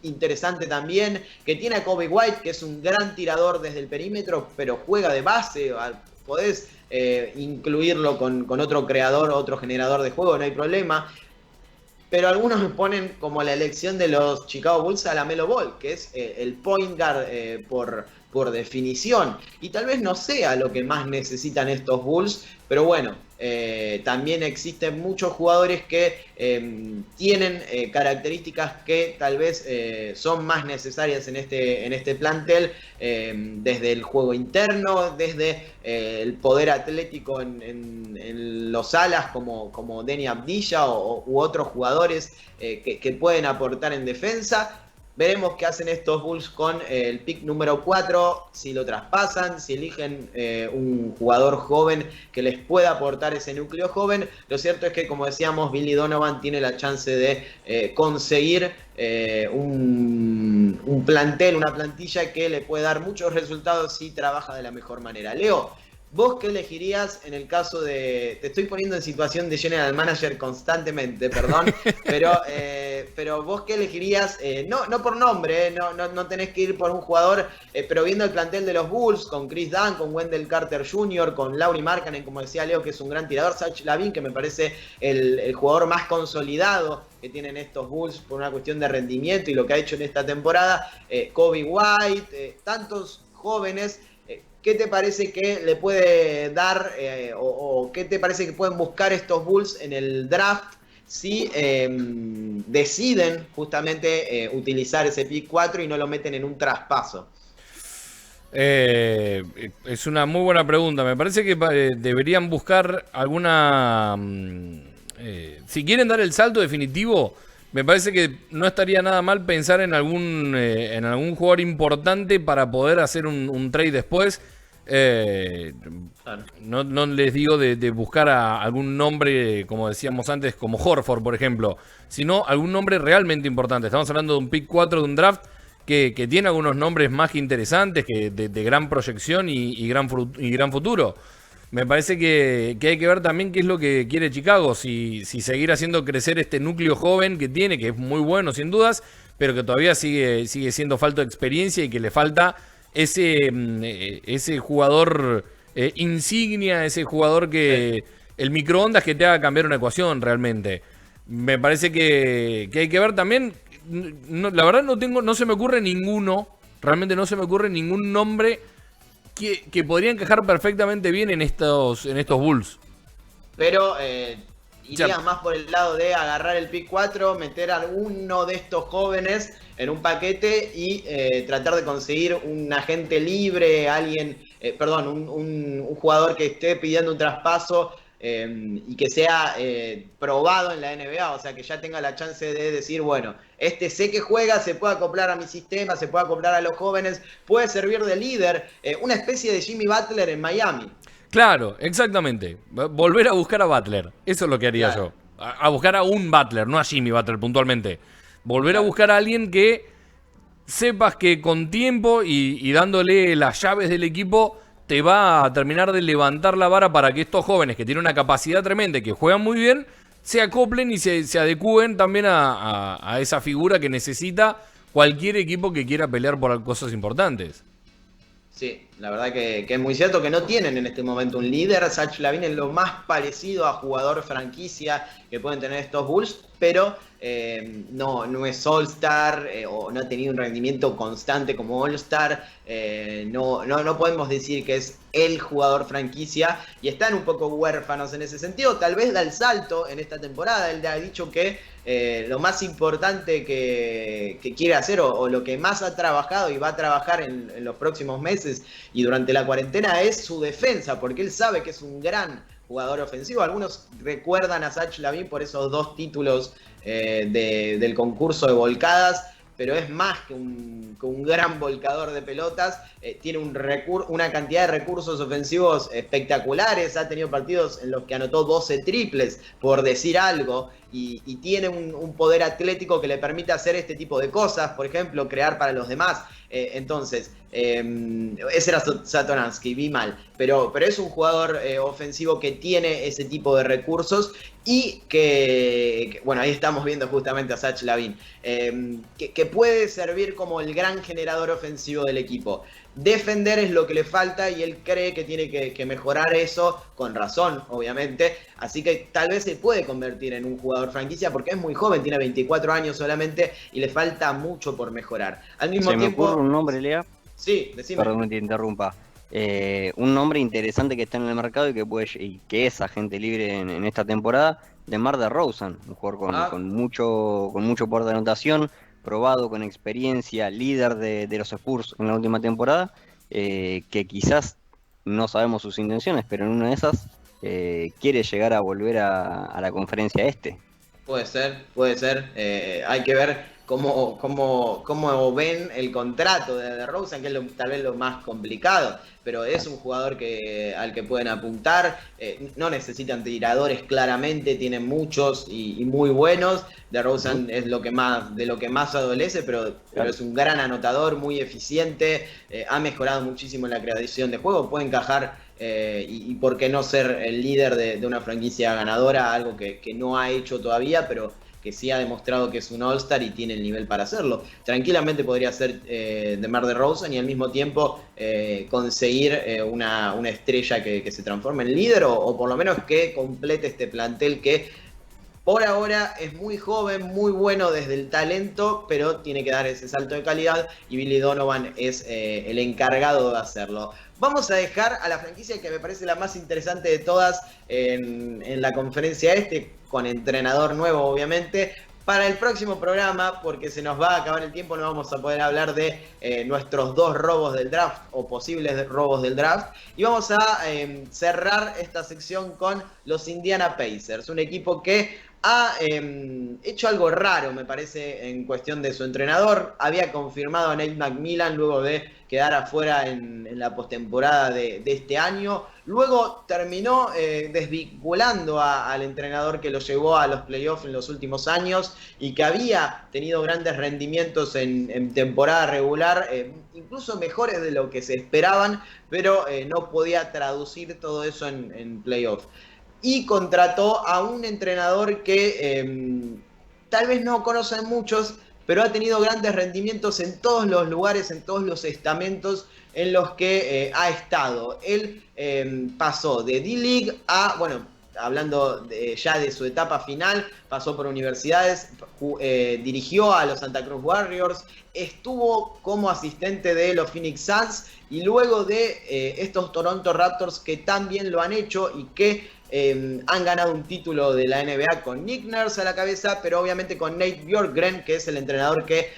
interesante también, que tiene a Kobe White, que es un gran tirador desde el perímetro, pero juega de base. Podés incluirlo con otro creador, otro generador de juego, no hay problema. Pero algunos me ponen como la elección de los Chicago Bulls a LaMelo Ball, que es el point guard por definición. Y tal vez no sea lo que más necesitan estos Bulls, pero bueno, también existen muchos jugadores que tienen características que tal vez son más necesarias en este plantel, desde el juego interno, desde el poder atlético en los alas como Deni Avdija u otros jugadores que pueden aportar en defensa. Veremos qué hacen estos Bulls con el pick número 4, si lo traspasan, si eligen un jugador joven que les pueda aportar ese núcleo joven. Lo cierto es que, como decíamos, Billy Donovan tiene la chance de conseguir un plantel, una plantilla que le puede dar muchos resultados si trabaja de la mejor manera. Leo, ¿vos qué elegirías en el caso de... Te estoy poniendo en situación de general manager constantemente, perdón, pero vos qué elegirías, no por nombre, no tenés que ir por un jugador, pero viendo el plantel de los Bulls, con Chris Dunn, con Wendell Carter Jr., con Lauri Markkanen, como decía Leo, que es un gran tirador, Zach LaVine, que me parece el jugador más consolidado que tienen estos Bulls por una cuestión de rendimiento y lo que ha hecho en esta temporada, Kobe White, tantos jóvenes. ¿Qué te parece que le puede dar o qué te parece que pueden buscar estos Bulls en el draft si deciden justamente utilizar ese pick 4 y no lo meten en un traspaso? Es una muy buena pregunta. Me parece que deberían buscar alguna... si quieren dar el salto definitivo, me parece que no estaría nada mal pensar en algún jugador importante para poder hacer un trade después. No les digo de buscar a algún nombre, como decíamos antes, como Horford, por ejemplo, sino algún nombre realmente importante. Estamos hablando de un pick 4 de un draft que tiene algunos nombres más que interesantes, que de gran proyección y gran futuro. Me parece que hay que ver también qué es lo que quiere Chicago, si seguir haciendo crecer este núcleo joven que tiene, que es muy bueno sin dudas, pero que todavía sigue siendo falta de experiencia y que le falta ese jugador insignia, ese jugador que el microondas que te haga cambiar una ecuación realmente. Me parece que hay que ver también la verdad no se me ocurre ninguno, realmente no se me ocurre ningún nombre que podría encajar perfectamente bien en estos Bulls. Pero iría más por el lado de agarrar el pick 4, meter a alguno de estos jóvenes en un paquete y tratar de conseguir un agente libre, un jugador que esté pidiendo un traspaso y que sea probado en la NBA, o sea, que ya tenga la chance de decir, bueno, sé que juega, se puede acoplar a mi sistema, se puede acoplar a los jóvenes, puede servir de líder, una especie de Jimmy Butler en Miami. Claro, exactamente. Volver a buscar a Butler. Eso es lo que haría yo. A buscar a un Butler, no a Jimmy Butler puntualmente. Volver a buscar a alguien que sepas que con tiempo y dándole las llaves del equipo te va a terminar de levantar la vara para que estos jóvenes que tienen una capacidad tremenda y que juegan muy bien, se acoplen y se adecúen también a esa figura que necesita cualquier equipo que quiera pelear por cosas importantes. Sí, la verdad que es muy cierto que no tienen en este momento un líder. Zach LaVine es lo más parecido a jugador franquicia que pueden tener estos Bulls, pero no es All-Star o no ha tenido un rendimiento constante como All-Star. No podemos decir que es el jugador franquicia y están un poco huérfanos en ese sentido. Tal vez da el salto en esta temporada. Él ha dicho que lo más importante que quiere hacer o lo que más ha trabajado y va a trabajar en los próximos meses y durante la cuarentena es su defensa, porque él sabe que es un gran jugador ofensivo. Algunos recuerdan a Zach LaVine por esos 2 títulos del concurso de volcadas, pero es más que un gran volcador de pelotas. Tiene una cantidad de recursos ofensivos espectaculares. Ha tenido partidos en los que anotó 12 triples, por decir algo, y tiene un poder atlético que le permite hacer este tipo de cosas, por ejemplo, crear para los demás. Entonces, ese era Satoransky, vi mal, pero es un jugador ofensivo que tiene ese tipo de recursos y que bueno, ahí estamos viendo justamente a Zach LaVine, que puede servir como el gran generador ofensivo del equipo. Defender es lo que le falta y él cree que tiene que mejorar eso, con razón, obviamente. Así que tal vez se puede convertir en un jugador franquicia porque es muy joven, tiene 24 años solamente y le falta mucho por mejorar. Al mismo tiempo... ¿Se me ocurre un nombre, Lea? Sí, decime. Perdón que te interrumpa. Un nombre interesante que está en el mercado y que es agente libre en esta temporada, DeMar DeRozan, un jugador con mucho poder de anotación, probado, con experiencia, líder de los Spurs en la última temporada, que quizás no sabemos sus intenciones, pero en una de esas quiere llegar a volver a la conferencia este. Puede ser. Hay que ver cómo ven el contrato de DeRozan, que es tal vez lo más complicado, pero es un jugador al que pueden apuntar. No necesitan tiradores, claramente, tienen muchos y muy buenos. DeRozan es de lo que más adolece, pero es un gran anotador, muy eficiente, ha mejorado muchísimo en la creación de juego, puede encajar y por qué no ser el líder de una franquicia ganadora, algo que no ha hecho todavía, pero que sí ha demostrado que es un All-Star y tiene el nivel para hacerlo. Tranquilamente podría ser DeMar DeRozan y al mismo tiempo conseguir una estrella que se transforme en líder o por lo menos que complete este plantel que por ahora es muy joven, muy bueno desde el talento, pero tiene que dar ese salto de calidad y Billy Donovan es el encargado de hacerlo. Vamos a dejar a la franquicia que me parece la más interesante de todas en la conferencia con entrenador nuevo obviamente, para el próximo programa, porque se nos va a acabar el tiempo, no vamos a poder hablar de nuestros 2 robos del draft o posibles robos del draft. Y vamos a cerrar esta sección con los Indiana Pacers, un equipo que ha hecho algo raro, me parece, en cuestión de su entrenador. Había confirmado a Nate McMillan luego de quedar afuera en la postemporada de este año. Luego terminó desvinculando al entrenador que lo llevó a los playoffs en los últimos años y que había tenido grandes rendimientos en temporada regular, incluso mejores de lo que se esperaban, pero no podía traducir todo eso en playoffs. Y contrató a un entrenador que tal vez no conocen muchos, pero ha tenido grandes rendimientos en todos los lugares, en todos los estamentos en los que ha estado. Él pasó de D-League a, hablando ya de su etapa final, pasó por universidades, dirigió a los Santa Cruz Warriors, estuvo como asistente de los Phoenix Suns y luego de estos Toronto Raptors que también lo han hecho y que han ganado un título de la NBA con Nick Nurse a la cabeza, pero obviamente con Nate Bjorkgren, que es el entrenador que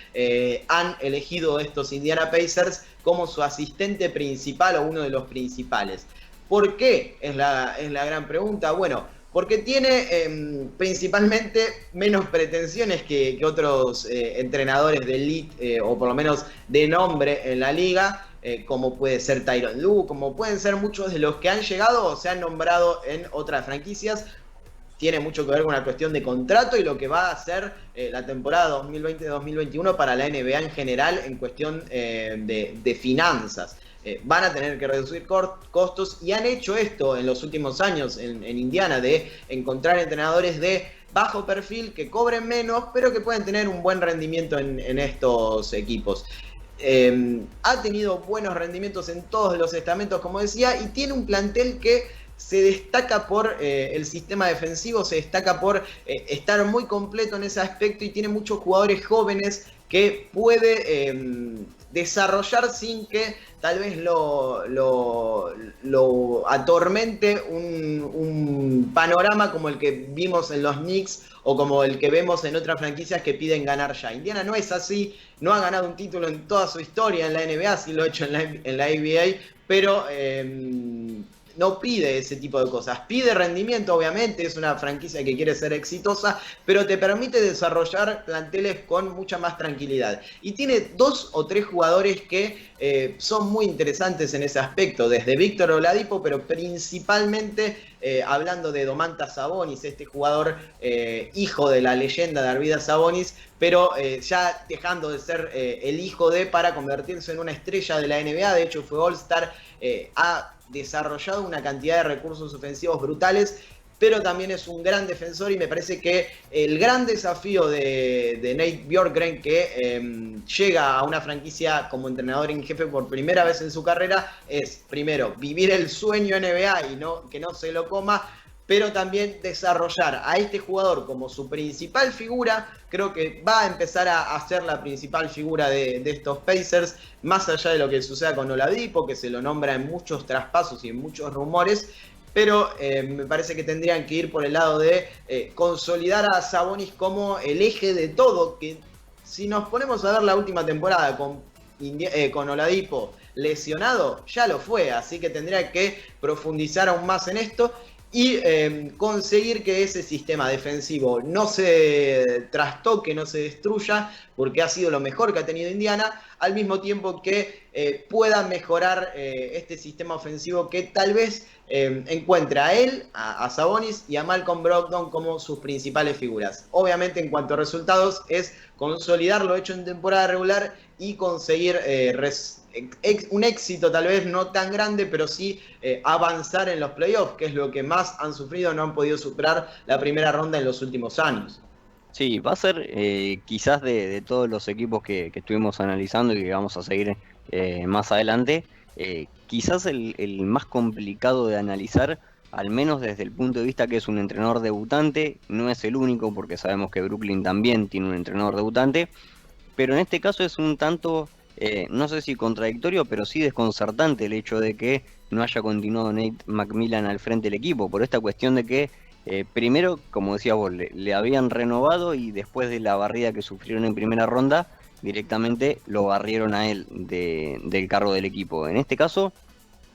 han elegido estos Indiana Pacers como su asistente principal o uno de los principales. ¿Por qué? Es la gran pregunta. Bueno, porque tiene principalmente menos pretensiones que otros entrenadores de elite o por lo menos de nombre en la liga, como puede ser Tyronn Lue, como pueden ser muchos de los que han llegado o se han nombrado en otras franquicias. Tiene mucho que ver con la cuestión de contrato y lo que va a ser la temporada 2020-2021 para la NBA en general en cuestión de finanzas. Van a tener que reducir costos y han hecho esto en los últimos años en Indiana, de encontrar entrenadores de bajo perfil que cobren menos, pero que pueden tener un buen rendimiento en estos equipos. Ha tenido buenos rendimientos en todos los estamentos, como decía, y tiene un plantel que se destaca por el sistema defensivo, se destaca por estar muy completo en ese aspecto y tiene muchos jugadores jóvenes que puede desarrollar sin que tal vez lo atormente un panorama como el que vimos en los Knicks o como el que vemos en otras franquicias que piden ganar ya. Indiana no es así, no ha ganado un título en toda su historia en la NBA, sí lo ha hecho en la ABA, pero no pide ese tipo de cosas. Pide rendimiento, obviamente, es una franquicia que quiere ser exitosa, pero te permite desarrollar planteles con mucha más tranquilidad. Y tiene 2 o 3 jugadores que son muy interesantes en ese aspecto, desde Víctor Oladipo, pero principalmente hablando de Domantas Sabonis, este jugador hijo de la leyenda de Arvydas Sabonis, pero ya dejando de ser el hijo de para convertirse en una estrella de la NBA. De hecho fue All-Star, ha desarrollado una cantidad de recursos ofensivos brutales, pero también es un gran defensor y me parece que el gran desafío de Nate Bjorkgren, que llega a una franquicia como entrenador en jefe por primera vez en su carrera, es primero vivir el sueño NBA y que no se lo coma, pero también desarrollar a este jugador como su principal figura. Creo que va a empezar a ser la principal figura de estos Pacers, más allá de lo que suceda con Oladipo, que se lo nombra en muchos traspasos y en muchos rumores, pero me parece que tendrían que ir por el lado de consolidar a Sabonis como el eje de todo, que si nos ponemos a ver la última temporada con Oladipo lesionado, ya lo fue, así que tendría que profundizar aún más en esto y conseguir que ese sistema defensivo no se trastoque, no se destruya, porque ha sido lo mejor que ha tenido Indiana, al mismo tiempo que pueda mejorar este sistema ofensivo que tal vez encuentre a él, a Sabonis y a Malcolm Brogdon como sus principales figuras. Obviamente en cuanto a resultados es consolidar lo hecho en temporada regular y conseguir un éxito tal vez no tan grande, pero sí avanzar en los playoffs, que es lo que más han sufrido, no han podido superar la primera ronda en los últimos años. Sí, va a ser quizás de todos los equipos que estuvimos analizando y que vamos a seguir más adelante, quizás el más complicado de analizar, al menos desde el punto de vista que es un entrenador debutante. No es el único, porque sabemos que Brooklyn también tiene un entrenador debutante, pero en este caso es un tanto, no sé si contradictorio, pero sí desconcertante el hecho de que no haya continuado Nate McMillan al frente del equipo, por esta cuestión de que primero, como decías vos, le habían renovado y después de la barrida que sufrieron en primera ronda, directamente lo barrieron a él del cargo del equipo. En este caso,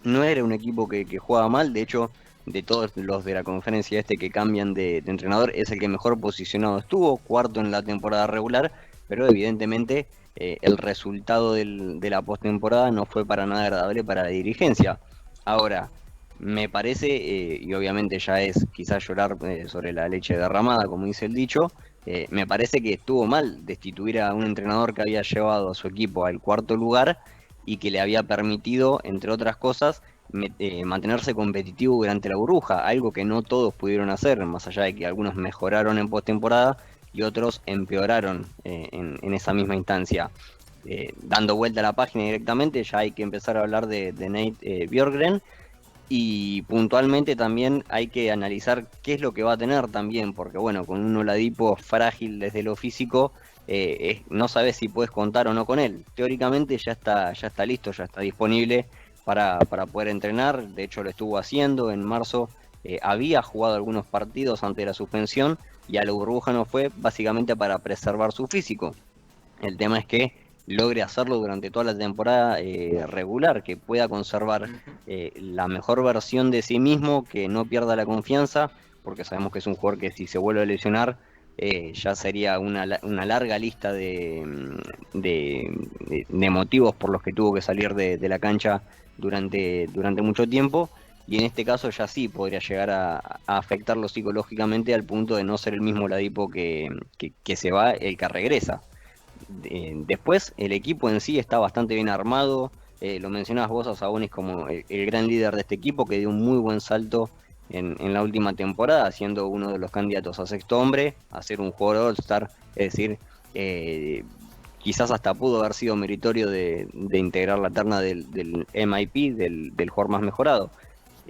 no era un equipo que jugaba mal, de hecho, de todos los de la conferencia que cambian de entrenador, es el que mejor posicionado estuvo, cuarto en la temporada regular, pero evidentemente el resultado de la postemporada no fue para nada agradable para la dirigencia. Ahora, me parece, y obviamente ya es quizás llorar sobre la leche derramada, como dice el dicho, me parece que estuvo mal destituir a un entrenador que había llevado a su equipo al cuarto lugar y que le había permitido, entre otras cosas, mantenerse competitivo durante la burbuja, algo que no todos pudieron hacer, más allá de que algunos mejoraron en postemporada y otros empeoraron en esa misma instancia. Dando vuelta a la página directamente, ya hay que empezar a hablar de Nate Bjorkgren. Y puntualmente también hay que analizar qué es lo que va a tener también, porque bueno, con un Oladipo frágil desde lo físico, no sabes si puedes contar o no con él. Teóricamente ya está listo, ya está disponible para poder entrenar. De hecho lo estuvo haciendo en marzo. Había jugado algunos partidos antes de la suspensión y a la burbuja no fue, básicamente para preservar su físico. El tema es que logre hacerlo durante toda la temporada regular, que pueda conservar la mejor versión de sí mismo, que no pierda la confianza, porque sabemos que es un jugador que si se vuelve a lesionar ya sería una larga lista de motivos por los que tuvo que salir de la cancha durante mucho tiempo. Y en este caso ya sí podría llegar a afectarlo psicológicamente al punto de no ser el mismo Oladipo que se va, el que regresa. Después el equipo en sí está bastante bien armado. Lo mencionabas vos a Sabonis como el gran líder de este equipo, que dio un muy buen salto en la última temporada, siendo uno de los candidatos a sexto hombre, a ser un jugador All-Star. Es decir, quizás hasta pudo haber sido meritorio de integrar la terna del MIP, del jugador más mejorado.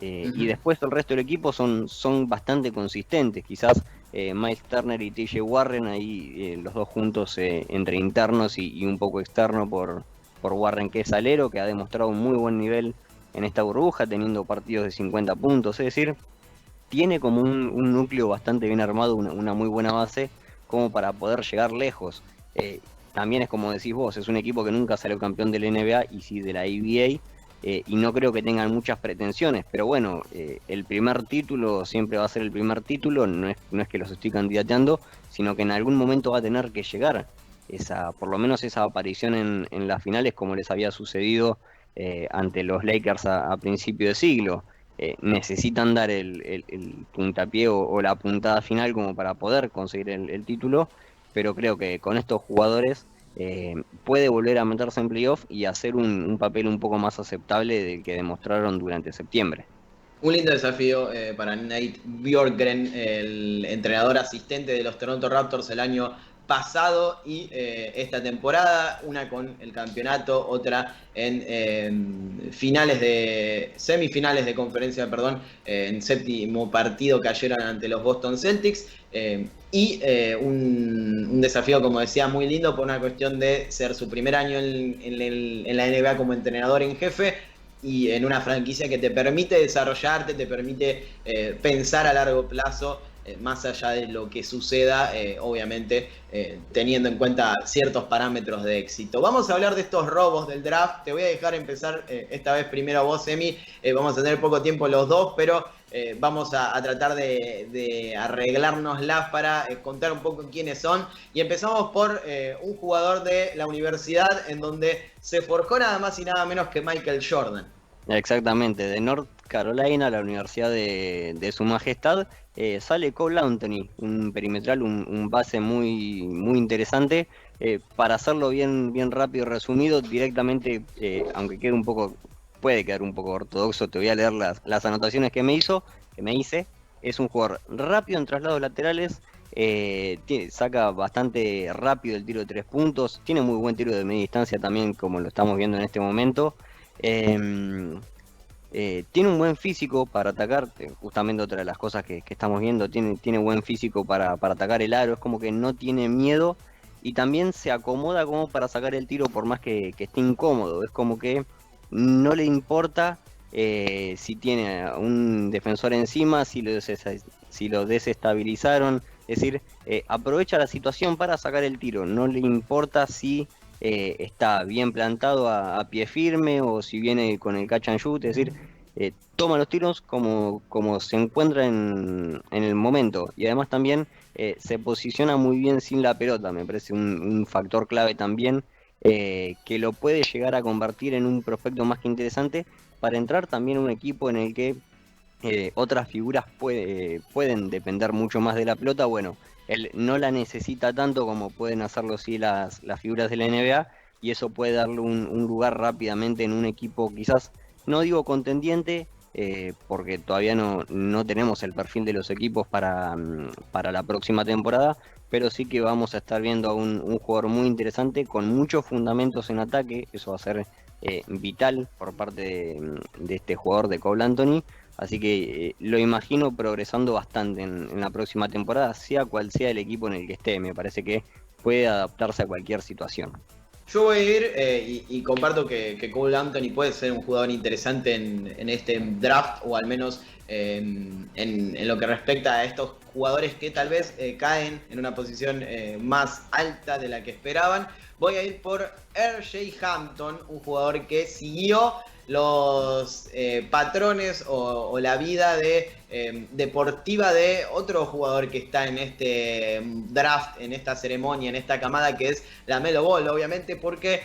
Y después el resto del equipo son bastante consistentes. Quizás Miles Turner y TJ Warren, ahí los dos juntos entre internos y un poco externo por Warren, que es alero, que ha demostrado un muy buen nivel en esta burbuja, teniendo partidos de 50 puntos. Es decir, tiene como un núcleo bastante bien armado, una muy buena base como para poder llegar lejos. También es como decís vos, es un equipo que nunca salió campeón de la NBA y sí de la ABA. Y no creo que tengan muchas pretensiones, pero bueno, el primer título siempre va a ser el primer título, no es que los estoy candidateando, sino que en algún momento va a tener que llegar por lo menos esa aparición en las finales, como les había sucedido ante los Lakers a principio de siglo. Necesitan dar el puntapié o la puntada final como para poder conseguir el título, pero creo que con estos jugadores puede volver a meterse en playoff y hacer un papel un poco más aceptable del que demostraron durante septiembre. Un lindo desafío para Nate Bjorkgren, el entrenador asistente de los Toronto Raptors el año pasado y esta temporada, una con el campeonato, otra en semifinales de conferencia, en séptimo partido cayeron ante los Boston Celtics. Un desafío, como decía, muy lindo por una cuestión de ser su primer año en la NBA como entrenador en jefe y en una franquicia que te permite desarrollarte, te permite pensar a largo plazo, más allá de lo que suceda, obviamente teniendo en cuenta ciertos parámetros de éxito. Vamos a hablar de estos robos del draft. Te voy a dejar empezar esta vez primero a vos, Emi. Vamos a tener poco tiempo los dos, pero vamos a tratar de arreglárnoslas para contar un poco quiénes son. Y empezamos por un jugador de la universidad en donde se forjó nada más y nada menos que Michael Jordan. Exactamente, de North Carolina, la Universidad de Su Majestad, sale Cole Anthony, un perimetral, un base muy, muy interesante. Para hacerlo bien rápido y resumido, directamente, aunque puede quedar un poco ortodoxo, te voy a leer las anotaciones que me hice. Es un jugador rápido en traslados laterales, saca bastante rápido el tiro de 3 puntos, tiene muy buen tiro de media distancia también, como lo estamos viendo en este momento. Tiene un buen físico para atacar, justamente otra de las cosas que estamos viendo, tiene buen físico para atacar el aro, es como que no tiene miedo y también se acomoda como para sacar el tiro por más que esté incómodo, es como que no le importa si tiene a un defensor encima, si lo desestabilizaron, es decir, aprovecha la situación para sacar el tiro, no le importa si está bien plantado a pie firme o si viene con el catch and shoot, es decir, toma los tiros como se encuentra en el momento y además también se posiciona muy bien sin la pelota, me parece un factor clave también que lo puede llegar a convertir en un prospecto más que interesante para entrar también en un equipo en el que otras figuras pueden depender mucho más de la pelota. Bueno, él no la necesita tanto como pueden hacerlo sí las figuras de la NBA y eso puede darle un lugar rápidamente en un equipo quizás, no digo contendiente, porque todavía no tenemos el perfil de los equipos para la próxima temporada, pero sí que vamos a estar viendo a un jugador muy interesante con muchos fundamentos en ataque. Eso va a ser vital por parte de este jugador de Cole Anthony. Así que lo imagino progresando bastante en la próxima temporada, sea cual sea el equipo en el que esté. Me parece que puede adaptarse a cualquier situación. Yo voy a ir y comparto que Cole Anthony puede ser un jugador interesante en este draft, o al menos en lo que respecta a estos jugadores que tal vez caen en una posición más alta de la que esperaban. Voy a ir por R.J. Hampton, un jugador que siguió los patrones o la vida deportiva de otro jugador que está en este draft, en esta ceremonia, en esta camada, que es LaMelo Ball, obviamente, porque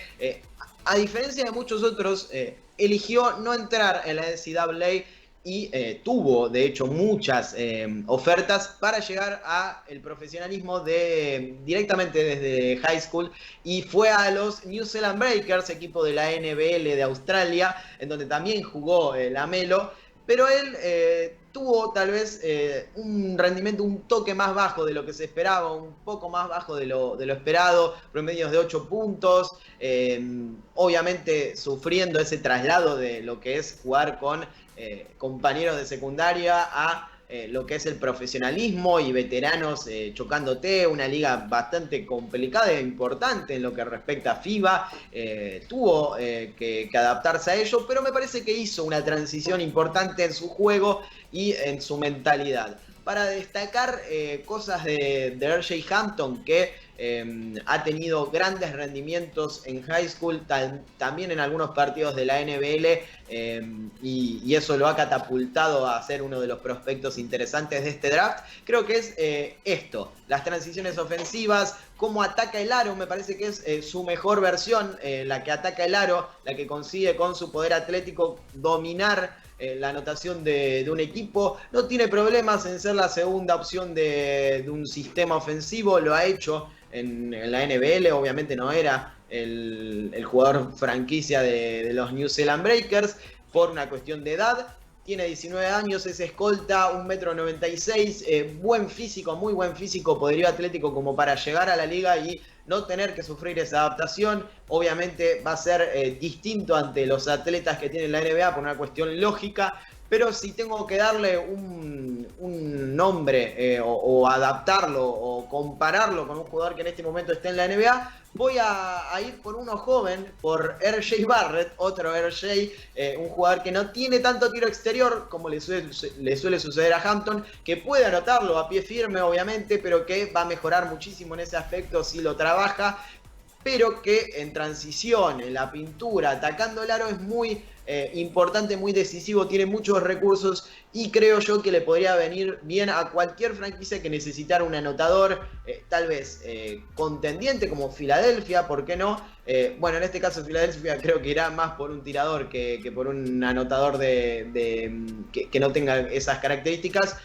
a diferencia de muchos otros, eligió no entrar en la NCAA y tuvo, de hecho, muchas ofertas para llegar al profesionalismo directamente desde high school, y fue a los New Zealand Breakers, equipo de la NBL de Australia, en donde también jugó LaMelo, pero él tuvo tal vez un rendimiento un toque más bajo de lo que se esperaba, un poco más bajo de lo esperado, promedios de 8 puntos, obviamente sufriendo ese traslado de lo que es jugar con compañeros de secundaria a lo que es el profesionalismo y veteranos chocándote, una liga bastante complicada e importante en lo que respecta a FIBA. Tuvo que adaptarse a ello, pero me parece que hizo una transición importante en su juego y en su mentalidad. Para destacar cosas de R.J. Hampton, que ha tenido grandes rendimientos en high school, también en algunos partidos de la NBL, y eso lo ha catapultado a ser uno de los prospectos interesantes de este draft. Creo que es las transiciones ofensivas, cómo ataca el aro. Me parece que es su mejor versión, la que ataca el aro, la que consigue con su poder atlético dominar la anotación de un equipo. No tiene problemas en ser la segunda opción de un sistema ofensivo, lo ha hecho en la NBL. Obviamente no era el jugador franquicia de los New Zealand Breakers por una cuestión de edad. Tiene 19 años, es escolta, 1,96 m, buen físico, muy buen físico, poderío atlético como para llegar a la liga y no tener que sufrir esa adaptación. Obviamente va a ser distinto ante los atletas que tiene la NBA por una cuestión lógica, pero si tengo que darle un nombre o adaptarlo o compararlo con un jugador que en este momento está en la NBA, voy a ir por uno joven, por R.J. Barrett, otro R.J., un jugador que no tiene tanto tiro exterior como le suele suceder a Hampton, que puede anotarlo a pie firme, obviamente, pero que va a mejorar muchísimo en ese aspecto si lo trabaja, pero que en transición, en la pintura, atacando el aro, es muy importante, muy decisivo, tiene muchos recursos y creo yo que le podría venir bien a cualquier franquicia que necesitara un anotador, tal vez contendiente como Filadelfia, ¿por qué no? Bueno, en este caso Filadelfia creo que irá más por un tirador que por un anotador que no tenga esas características.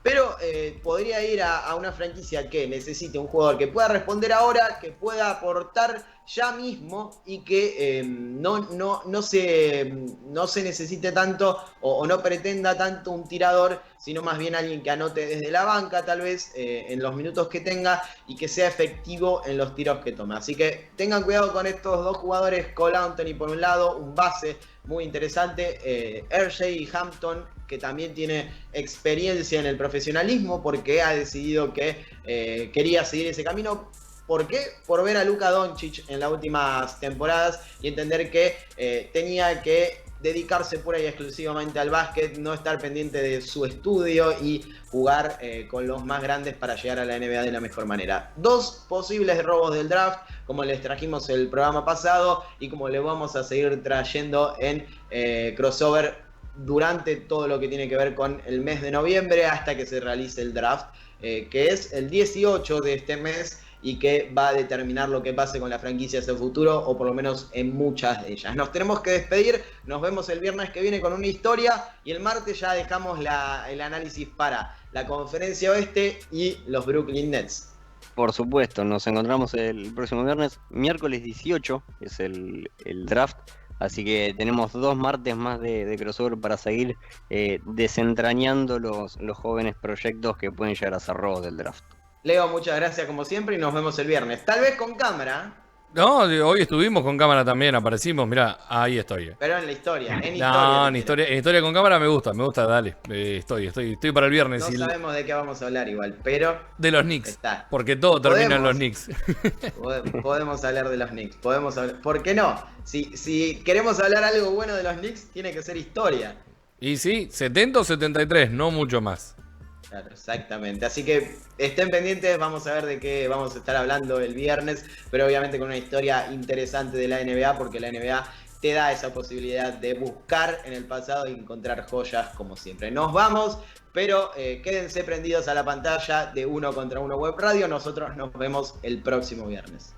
Pero podría ir a una franquicia que necesite un jugador que pueda responder ahora, que pueda aportar ya mismo y que no se necesite tanto o no pretenda tanto un tirador, sino más bien alguien que anote desde la banca, tal vez en los minutos que tenga, y que sea efectivo en los tiros que tome. Así que tengan cuidado con estos dos jugadores, Cole Anthony por un lado, un base muy interesante, R.J. Hampton, que también tiene experiencia en el profesionalismo porque ha decidido que quería seguir ese camino. ¿Por qué? Por ver a Luka Doncic en las últimas temporadas y entender que tenía que dedicarse pura y exclusivamente al básquet, no estar pendiente de su estudio y jugar con los más grandes para llegar a la NBA de la mejor manera. Dos posibles robos del draft, como les trajimos el programa pasado y como le vamos a seguir trayendo en crossover durante todo lo que tiene que ver con el mes de noviembre hasta que se realice el draft, que es el 18 de este mes y que va a determinar lo que pase con la franquicia hacia el futuro, o por lo menos en muchas de ellas. Nos tenemos que despedir, nos vemos el viernes que viene con una historia y el martes ya dejamos el análisis para la Conferencia Oeste y los Brooklyn Nets. Por supuesto, nos encontramos el próximo viernes, miércoles 18 es el draft. Así que tenemos 2 martes más de crossover para seguir desentrañando los jóvenes proyectos que pueden llegar a ser robos del draft. Leo, muchas gracias como siempre y nos vemos el viernes. Tal vez con cámara. No, hoy estuvimos con cámara también, aparecimos, mirá, ahí estoy. Pero en la historia, en historia con cámara me gusta, dale. Estoy para el viernes. No sabemos de qué vamos a hablar igual, pero... De los Knicks, porque todo termina en los Knicks. Podemos hablar de los Knicks, ¿por qué no? Si queremos hablar algo bueno de los Knicks, tiene que ser historia. Y sí, 70 o 73, no mucho más. Claro, exactamente. Así que estén pendientes, vamos a ver de qué vamos a estar hablando el viernes, pero obviamente con una historia interesante de la NBA, porque la NBA te da esa posibilidad de buscar en el pasado y encontrar joyas como siempre. Nos vamos, pero quédense prendidos a la pantalla de Uno contra Uno Web Radio. Nosotros nos vemos el próximo viernes.